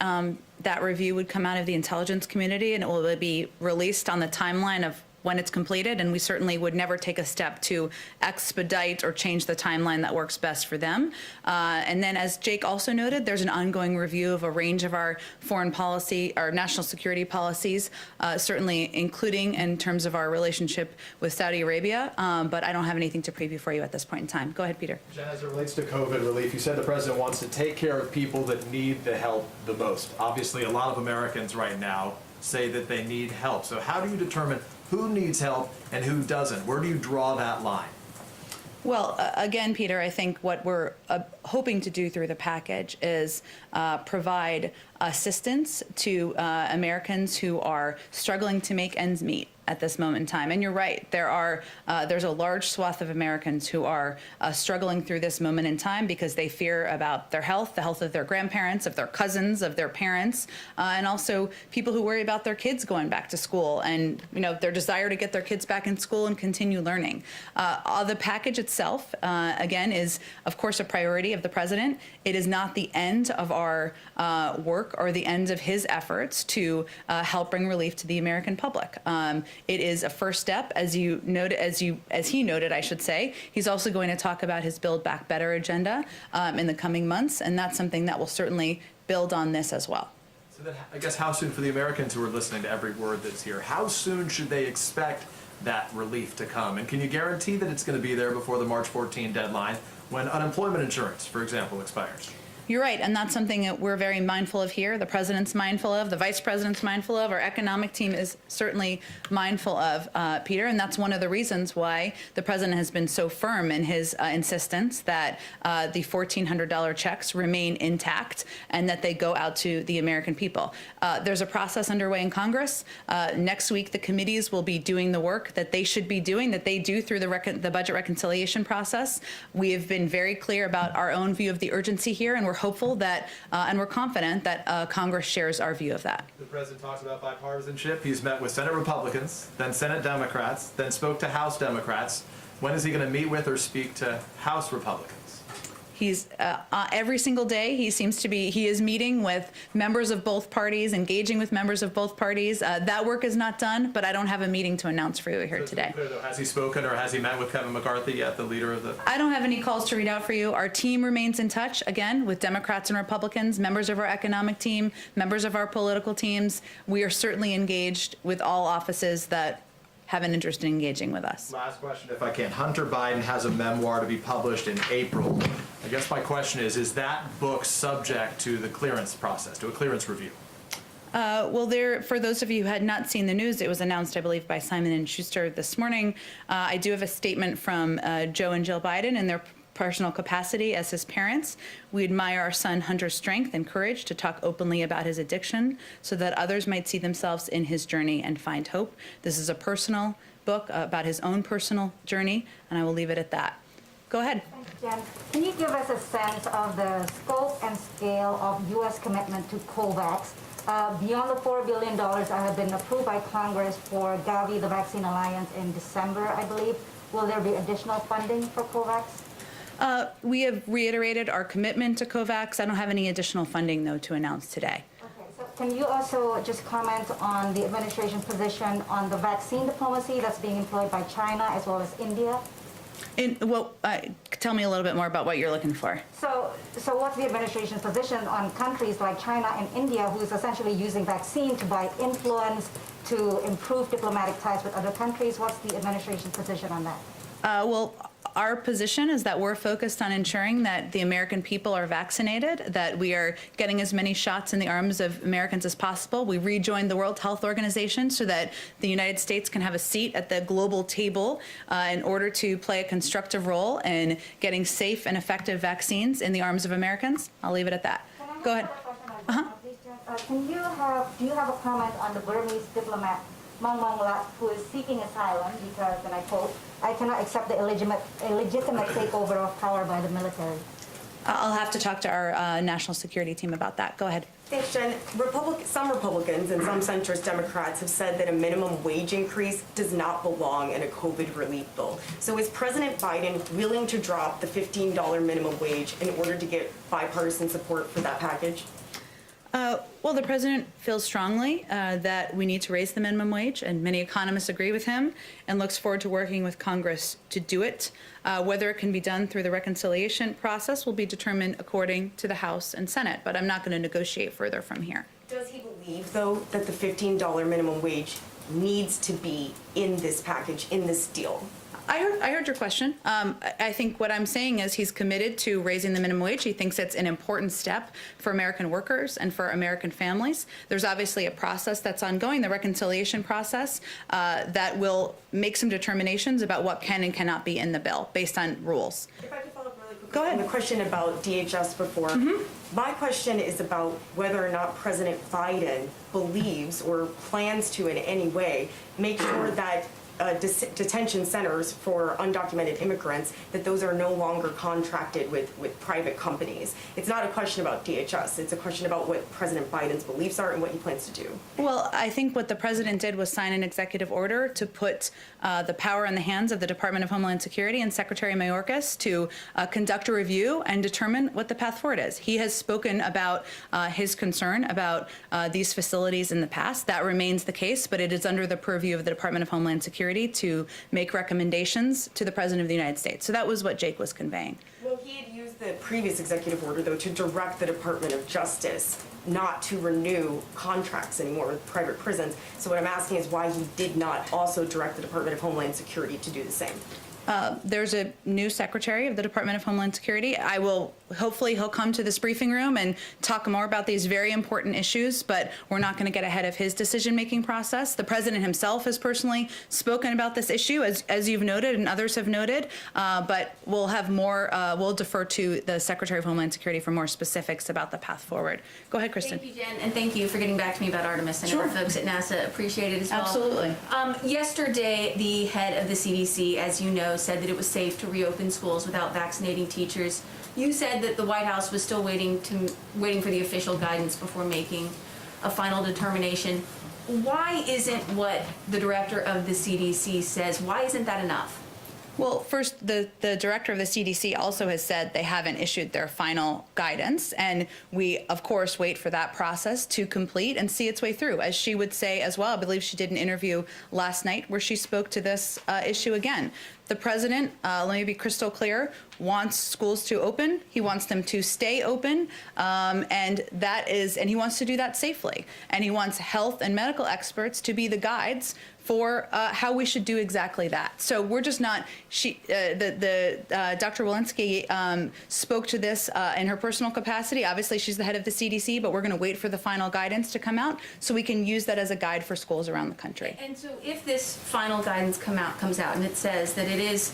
that review would come out of the intelligence community, and it will be released on the timeline of when it's completed, and we certainly would never take a step to expedite or change the timeline that works best for them. And then, as Jake also noted, there's an ongoing review of a range of our foreign policy, our national security policies, certainly including in terms of our relationship with Saudi Arabia, but I don't have anything to preview for you at this point in time. Go ahead, Peter. Jen, as it relates to COVID relief, you said the president wants to take care of people that need the help the most. Obviously, a lot of Americans right now say that they need help. So how do you determine who needs help and who doesn't? Where do you draw that line? Well, again, Peter, I think what we're hoping to do through the package is provide assistance to Americans who are struggling to make ends meet at this moment in time. And you're right, there's a large swath of Americans who are struggling through this moment in time because they fear about their health, the health of their grandparents, of their cousins, of their parents, and also people who worry about their kids going back to school and their desire to get their kids back in school and continue learning. The package itself, again, is of course a priority of the president. It is not the end of our work or the end of his efforts to help bring relief to the American public. It is a first step, as he noted, I should say. He's also going to talk about his Build Back Better agenda in the coming months, and that's something that will certainly build on this as well. So then, I guess, how soon, for the Americans who are listening to every word that's here, how soon should they expect that relief to come? And can you guarantee that it's going to be there before the March 14 deadline when unemployment insurance, for example, expires? You're right, and that's something that we're very mindful of here. The president's mindful of, the vice president's mindful of, our economic team is certainly mindful of, Peter, and that's one of the reasons why the president has been so firm in his insistence that the $1,400 checks remain intact and that they go out to the American people. There's a process underway in Congress. Next week, the committees will be doing the work that they should be doing, that they do through the budget reconciliation process. We have been very clear about our own view of the urgency here, and we're hopeful that, and we're confident that Congress shares our view of that. The president talks about bipartisanship. He's met with Senate Republicans, then Senate Democrats, then spoke to House Democrats. When is he going to meet with or speak to House Republicans? He's every single day he is meeting with members of both parties, engaging with members of both parties. That work is not done, but I don't have a meeting to announce for you here today. Clear, though, has he spoken or has he met with Kevin McCarthy yet, the leader of the... I don't have any calls to read out for you. Our team remains in touch, again, with Democrats and Republicans, members of our economic team, members of our political teams. We are certainly engaged with all offices that have an interest in engaging with us. Last question, if I can. Hunter Biden has a memoir to be published in April. I guess my question is that book subject to the clearance process, to a clearance review? Well, for those of you who had not seen the news, it was announced, I believe, by Simon & Schuster this morning. I do have a statement from Joe and Jill Biden in their personal capacity as his parents. We admire our son Hunter's strength and courage to talk openly about his addiction so that others might see themselves in his journey and find hope. This is a personal book about his own personal journey, and I will leave it at that. Go ahead. Jen, can you give us a sense of the scope and scale of U.S. commitment to COVAX? Beyond the $4 billion that have been approved by Congress for Gavi, the Vaccine Alliance, in December, I believe, will there be additional funding for COVAX? We have reiterated our commitment to COVAX. I don't have any additional funding, though, to announce today. Okay, so can you also just comment on the administration position on the vaccine diplomacy that's being employed by China as well as India? Tell me a little bit more about what you're looking for. So what's the administration's position on countries like China and India, who is essentially using vaccine to buy influence to improve diplomatic ties with other countries? What's the administration's position on that? Well, our position is that we're focused on ensuring that the American people are vaccinated, that we are getting as many shots in the arms of Americans as possible. We rejoined the World Health Organization so that the United States can have a seat at the global table in order to play a constructive role in getting safe and effective vaccines in the arms of Americans. I'll leave it at that. Go ahead. Do you have a comment on the Burmese diplomat Mong Mong Lat, who is seeking asylum because, and I quote, "I cannot accept the illegitimate takeover of power by the military"? I'll have to talk to our national security team about that. Go ahead. Thanks, Jen. Some Republicans and some centrist Democrats have said that a minimum wage increase does not belong in a COVID relief bill. So is President Biden willing to drop the $15 minimum wage in order to get bipartisan support for that package? Well, the president feels strongly that we need to raise the minimum wage, and many economists agree with him, and looks forward to working with Congress to do it. Whether it can be done through the reconciliation process will be determined according to the House and Senate, but I'm not going to negotiate further from here. Does he believe, though, that the $15 minimum wage needs to be in this package, in this deal? I heard your question. I think what I'm saying is he's committed to raising the minimum wage. He thinks it's an important step for American workers and for American families. There's obviously a process that's ongoing, the reconciliation process, that will make some determinations about what can and cannot be in the bill based on rules. If I could follow up really quickly. Go ahead. On the question about DHS before. My question is about whether or not President Biden believes or plans to in any way make sure that detention centers for undocumented immigrants, that those are no longer contracted with private companies. It's not a question about DHS. It's a question about what President Biden's beliefs are and what he plans to do. Well, I think what the president did was sign an executive order to put the power in the hands of the Department of Homeland Security and Secretary Mayorkas to conduct a review and determine what the path forward is. He has spoken about his concern about these facilities in the past. That remains the case, but it is under the purview of the Department of Homeland Security to make recommendations to the President of the United States. So that was what Jake was conveying. Well, he had used the previous executive order, though, to direct the Department of Justice not to renew contracts anymore with private prisons. So what I'm asking is why he did not also direct the Department of Homeland Security to do the same. There's a new secretary of the Department of Homeland Security. Hopefully he'll come to this briefing room and talk more about these very important issues, but we're not going to get ahead of his decision-making process. The president himself has personally spoken about this issue, as you've noted and others have noted, but we'll have more, we'll defer to the Secretary of Homeland Security for more specifics about the path forward. Go ahead, Kristen. Thank you, Jen, and thank you for getting back to me about Artemis. I know our folks at NASA appreciate it as well. Absolutely. Yesterday, the head of the CDC, as you know, said that it was safe to reopen schools without vaccinating teachers. You said that the White House was still waiting for the official guidance before making a final determination. Why isn't what the director of the CDC says, why isn't that enough? Well, first, the director of the CDC also has said they haven't issued their final guidance, and we, of course, wait for that process to complete and see its way through. As she would say as well, I believe she did an interview last night where she spoke to this issue again. The president, let me be crystal clear, wants schools to open. He wants them to stay open, and he wants to do that safely. And he wants health and medical experts to be the guides for how we should do exactly that. So we're just not. Dr. Walensky spoke to this in her personal capacity. Obviously, she's the head of the CDC, but we're going to wait for the final guidance to come out so we can use that as a guide for schools around the country. And so, if this final guidance comes out and it says that it is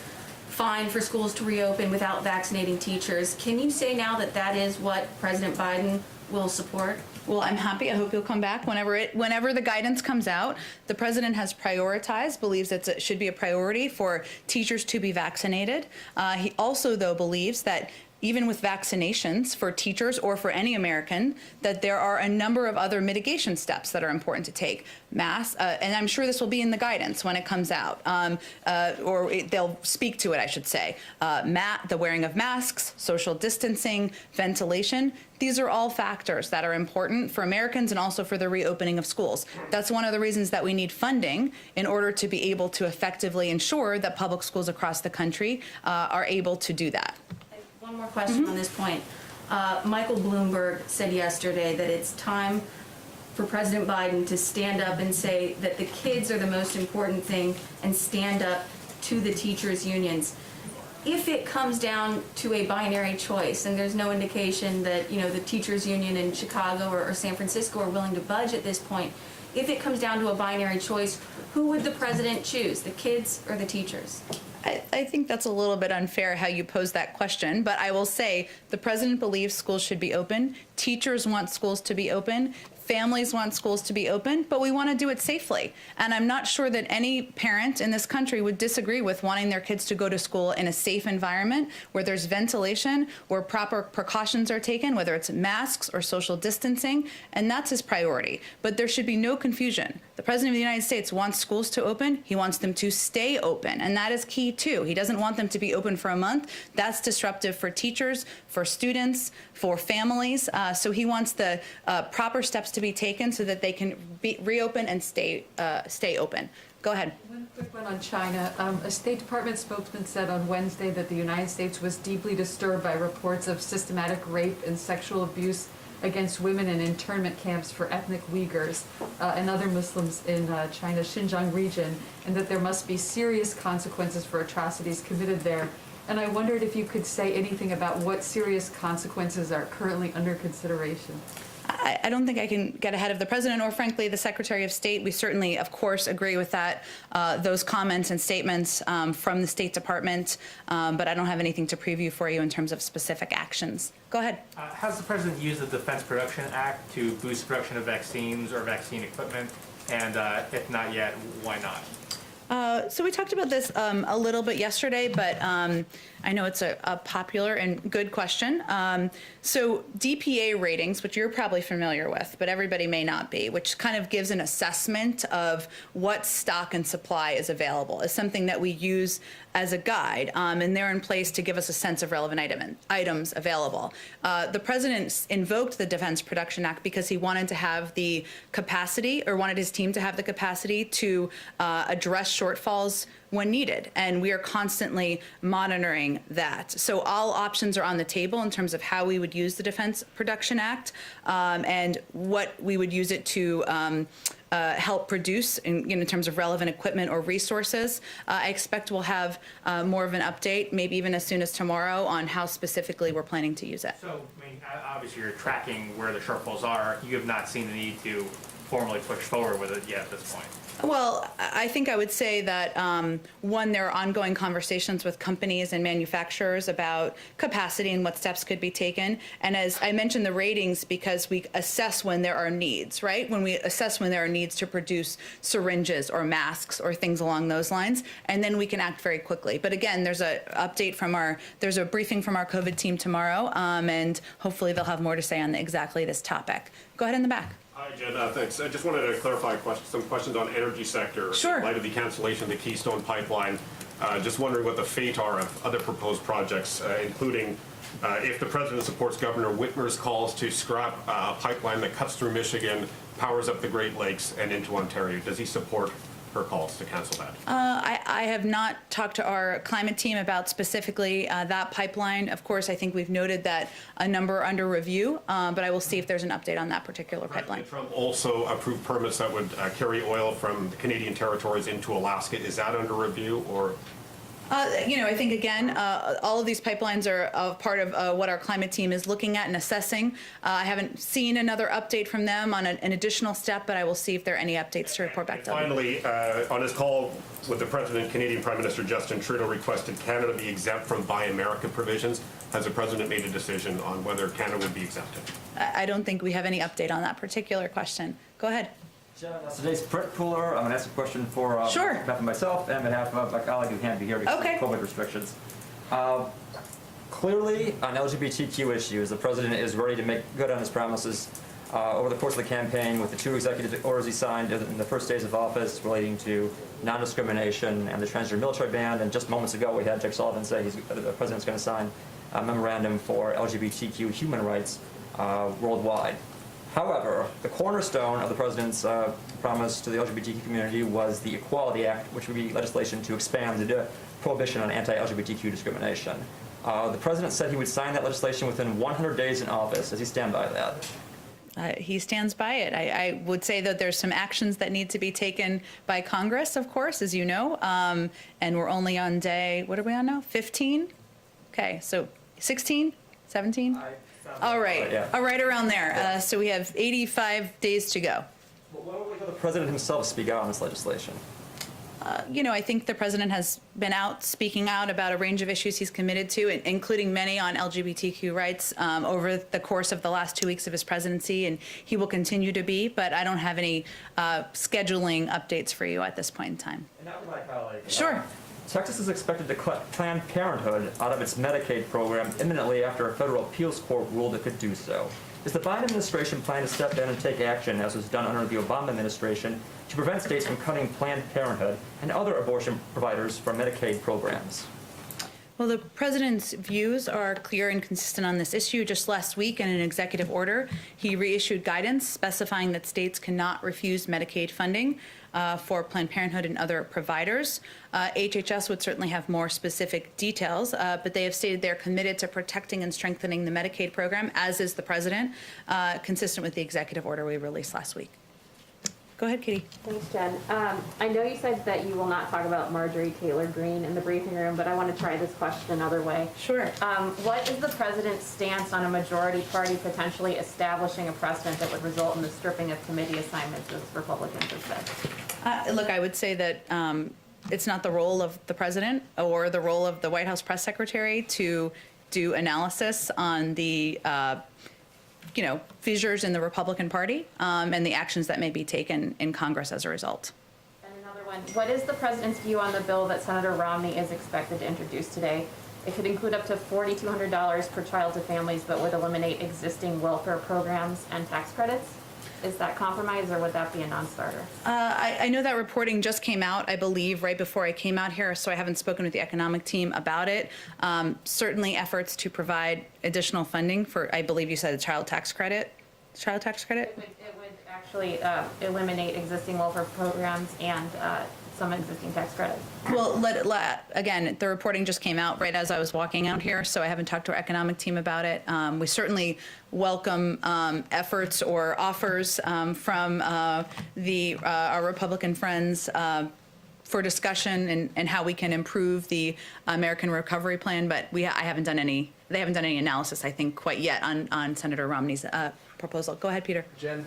fine for schools to reopen without vaccinating teachers, can you say now that that is what President Biden will support? Well, I'm happy. I hope you'll come back whenever the guidance comes out. The president has prioritized, believes it should be a priority for teachers to be vaccinated. He also, though, believes that even with vaccinations for teachers or for any American, that there are a number of other mitigation steps that are important to take. Masks, and I'm sure this will be in the guidance when it comes out, they'll speak to it, I should say. The wearing of masks, social distancing, ventilation. These are all factors that are important for Americans and also for the reopening of schools. That's one of the reasons that we need funding in order to be able to effectively ensure that public schools across the country are able to do that. One more question on this point. Michael Bloomberg said yesterday that it's time for President Biden to stand up and say that the kids are the most important thing and stand up to the teachers' unions. If it comes down to a binary choice, and there's no indication that the teachers' union in Chicago or San Francisco are willing to budge at this point, if it comes down to a binary choice, who would the president choose, the kids or the teachers? I think that's a little bit unfair how you pose that question, but I will say the president believes schools should be open. Teachers want schools to be open. families want schools to be open, but we want to do it safely. And I'm not sure that any parent in this country would disagree with wanting their kids to go to school in a safe environment where there's ventilation, where proper precautions are taken, whether it's masks or social distancing, and that's his priority. But there should be no confusion. The President of the United States wants schools to open. He wants them to stay open, and that is key too. He doesn't want them to be open for a month. That's disruptive for teachers, for students, for families. So he wants the proper steps to be taken so that they can reopen and stay open. Go ahead. One quick one on China. A State Department spokesman said on Wednesday that the United States was deeply disturbed by reports of systematic rape and sexual abuse against women in internment camps for ethnic Uyghurs and other Muslims in China's Xinjiang region, and that there must be serious consequences for atrocities committed there. And I wondered if you could say anything about what serious consequences are currently under consideration. I don't think I can get ahead of the president or, frankly, the Secretary of State. We certainly, of course, agree with that, those comments and statements from the State Department, but I don't have anything to preview for you in terms of specific actions. Go ahead. Has the president used the Defense Production Act to boost production of vaccines or vaccine equipment? And if not yet, why not? So we talked about this a little bit yesterday, but I know it's a popular and good question. So DPA ratings, which you're probably familiar with, but everybody may not be, which kind of gives an assessment of what stock and supply is available, is something that we use as a guide, and they're in place to give us a sense of relevant items available. The president invoked the Defense Production Act because he wanted to have the capacity, or wanted his team to have the capacity to address shortfalls when needed, and we are constantly monitoring that. So all options are on the table in terms of how we would use the Defense Production Act and what we would use it to help produce in terms of relevant equipment or resources. I expect we'll have more of an update, maybe even as soon as tomorrow, on how specifically we're planning to use it. So, I mean, obviously you're tracking where the shortfalls are. You have not seen the need to formally push forward with it yet at this point. Well, I think I would say that, one, there are ongoing conversations with companies and manufacturers about capacity and what steps could be taken. And as I mentioned, the ratings, because we assess when there are needs, right? When we assess when there are needs to produce syringes or masks or things along those lines, and then we can act very quickly. But again, there's a briefing from our COVID team tomorrow, and hopefully they'll have more to say on exactly this topic. Go ahead in the back. Hi, Jen. Thanks. I just wanted to clarify some questions on energy sector. Sure. In light of the cancellation of the Keystone Pipeline, just wondering what the fate are of other proposed projects, including if the president supports Governor Whitmer's calls to scrap a pipeline that cuts through Michigan, powers up the Great Lakes and into Ontario. Does he support her calls to cancel that? I have not talked to our climate team about specifically that pipeline. Of course, I think we've noted that a number are under review, but I will see if there's an update on that particular pipeline. Trump also approved permits that would carry oil from the Canadian territories into Alaska. Is that under review, or? I think, again, all of these pipelines are part of what our climate team is looking at and assessing. I haven't seen another update from them on an additional step, but I will see if there are any updates to report back to them. Finally, on his call with the President, Canadian Prime Minister Justin Trudeau requested Canada be exempt from Buy America provisions. Has the President made a decision on whether Canada would be exempted? I don't think we have any update on that particular question. Go ahead. Jen, today's Brett Pooler. I'm going to ask a question for Sure. on behalf of myself and on behalf of my colleague who can't be here because Okay. of COVID restrictions. Clearly, on LGBTQ issues, the president is ready to make good on his promises. Over the course of the campaign, with the 2 executive orders he signed in the first days of office relating to non-discrimination and the transgender military ban, and just moments ago we had Jake Sullivan say the president's going to sign a memorandum for LGBTQ human rights worldwide. However, the cornerstone of the president's promise to the LGBTQ community was the Equality Act, which would be legislation to expand the prohibition on anti-LGBTQ discrimination. The president said he would sign that legislation within 100 days in office. Does he stand by that? He stands by it. I would say that there's some actions that need to be taken by Congress, of course, as you know, and we're only on day, what are we on now, 15? Okay, so 16, 17? All right, yeah. Right around there. So we have 85 days to go. Well, why don't we let the president himself speak out on this legislation? I think the president has been out speaking out about a range of issues he's committed to, including many on LGBTQ rights over the course of the last 2 weeks of his presidency, and he will continue to be, but I don't have any scheduling updates for you at this point in time. And now for my colleague. Sure. Texas is expected to cut Planned Parenthood out of its Medicaid program imminently after a federal appeals court ruled it could do so. Is the Biden administration planning to step in and take action, as was done under the Obama administration, to prevent states from cutting Planned Parenthood and other abortion providers from Medicaid programs? Well, the president's views are clear and consistent on this issue. Just last week, in an executive order, he reissued guidance specifying that states cannot refuse Medicaid funding for Planned Parenthood and other providers. HHS would certainly have more specific details, but they have stated they're committed to protecting and strengthening the Medicaid program, as is the president, consistent with the executive order we released last week. Go ahead, Katie. Thanks, Jen. I know you said that you will not talk about Marjorie Taylor Greene in the briefing room, but I want to try this question another way. Sure. What is the president's stance on a majority party potentially establishing a precedent that would result in the stripping of committee assignments, as Republicans have said? Look, I would say that it's not the role of the president or the role of the White House press secretary to do analysis on the fissures in the Republican Party and the actions that may be taken in Congress as a result. And another one, what is the president's view on the bill that Senator Romney is expected to introduce today? It could include up to $4,200 per child to families, but would eliminate existing welfare programs and tax credits. Is that compromise, or would that be a non-starter? I know that reporting just came out, I believe, right before I came out here, so I haven't spoken with the economic team about it. Certainly efforts to provide additional funding for, I believe you said, a child tax credit? Child tax credit? It would actually eliminate existing welfare programs and some existing tax credits. Well, again, the reporting just came out right as I was walking out here, so I haven't talked to our economic team about it. We certainly welcome efforts or offers from our Republican friends for discussion and how we can improve the American Recovery Plan, but they haven't done any analysis, I think, quite yet on Senator Romney's proposal. Go ahead, Peter. Jen,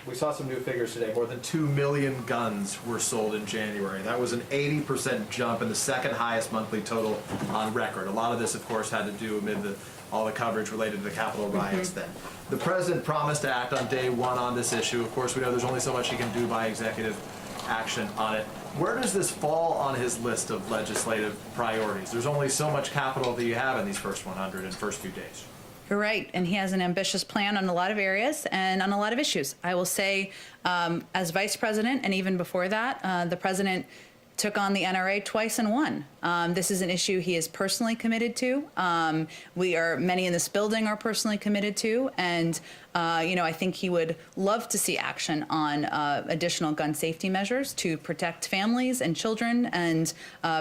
we saw some new figures today. More than 2 million guns were sold in January. That was an 80% jump and the second highest monthly total on record. A lot of this, of course, had to do amid all the coverage related to the Capitol riots then. The president promised to act on day one on this issue. Of course, we know there's only so much he can do by executive action on it. Where does this fall on his list of legislative priorities? There's only so much capital that you have in these first 100 and first few days. You're right, and he has an ambitious plan on a lot of areas and on a lot of issues. I will say, as vice president, and even before that, the president took on the NRA twice and won. This is an issue he is personally committed to. Many in this building are personally committed to, and I think he would love to see action on additional gun safety measures to protect families and children, and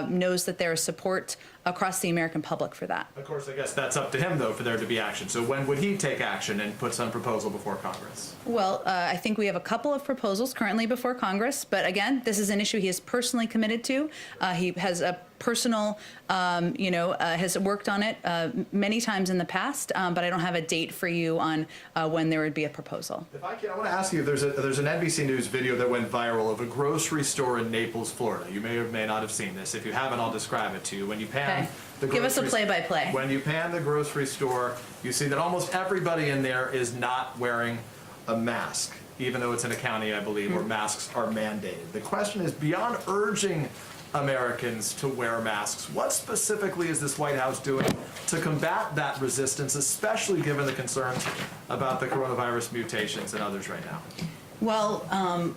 knows that there is support across the American public for that. Of course, I guess that's up to him, though, for there to be action. So when would he take action and put some proposal before Congress? Well, I think we have a couple of proposals currently before Congress, but again, this is an issue he is personally committed to. He has a personal, has worked on it many times in the past, but I don't have a date for you on when there would be a proposal. If I can, I want to ask you, there's an NBC News video that went viral of a grocery store in Naples, Florida. You may or may not have seen this. If you haven't, I'll describe it to you. When you pan Give us a play-by-play. When you pan the grocery store, you see that almost everybody in there is not wearing a mask, even though it's in a county, I believe, where masks are mandated. The question is, beyond urging Americans to wear masks, what specifically is this White House doing to combat that resistance, especially given the concerns about the coronavirus mutations and others right now? Well,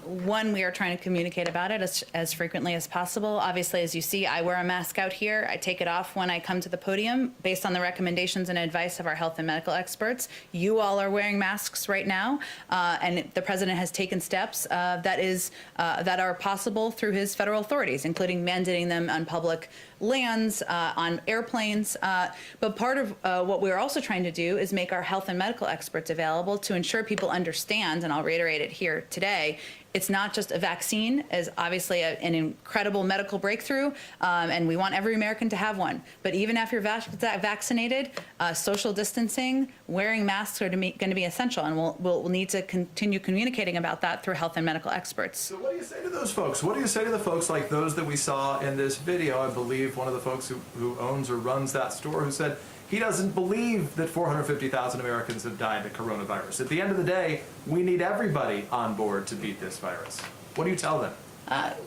one, we are trying to communicate about it as frequently as possible. Obviously, as you see, I wear a mask out here. I take it off when I come to the podium based on the recommendations and advice of our health and medical experts. You all are wearing masks right now, and the president has taken steps that are possible through his federal authorities, including mandating them on public lands, on airplanes. But part of what we're also trying to do is make our health and medical experts available to ensure people understand, and I'll reiterate it here today, it's not just a vaccine, is obviously an incredible medical breakthrough, and we want every American to have one. But even after you're vaccinated, social distancing, wearing masks are going to be essential, and we'll need to continue communicating about that through health and medical experts. So what do you say to those folks? What do you say to the folks like those that we saw in this video? I believe one of the folks who owns or runs that store who said he doesn't believe that 450,000 Americans have died of coronavirus. At the end of the day, we need everybody on board to beat this virus. What do you tell them?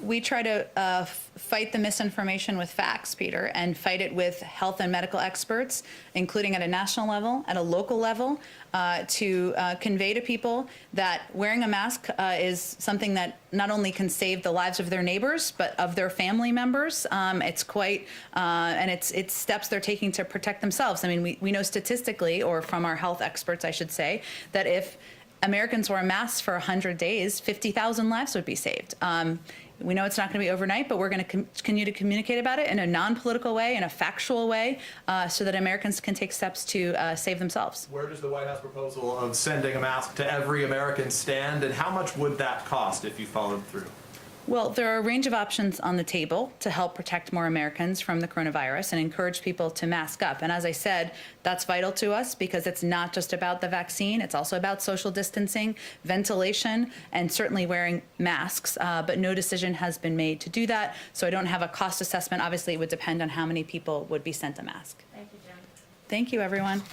We try to fight the misinformation with facts, Peter, and fight it with health and medical experts, including at a national level, at a local level, to convey to people that wearing a mask is something that not only can save the lives of their neighbors, but of their family members. It's quite, and it's steps they're taking to protect themselves. I mean, we know statistically, or from our health experts, I should say, that if Americans wore masks for 100 days, 50,000 lives would be saved. We know it's not going to be overnight, but we're going to continue to communicate about it in a non-political way, in a factual way, so that Americans can take steps to save themselves. Where does the White House proposal of sending a mask to every American stand, and how much would that cost if you followed through? Well, there are a range of options on the table to help protect more Americans from the coronavirus and encourage people to mask up. And as I said, that's vital to us because it's not just about the vaccine. It's also about social distancing, ventilation, and certainly wearing masks. But no decision has been made to do that. So I don't have a cost assessment. Obviously, it would depend on how many people would be sent a mask. Thank you, Jen. Thank you, everyone.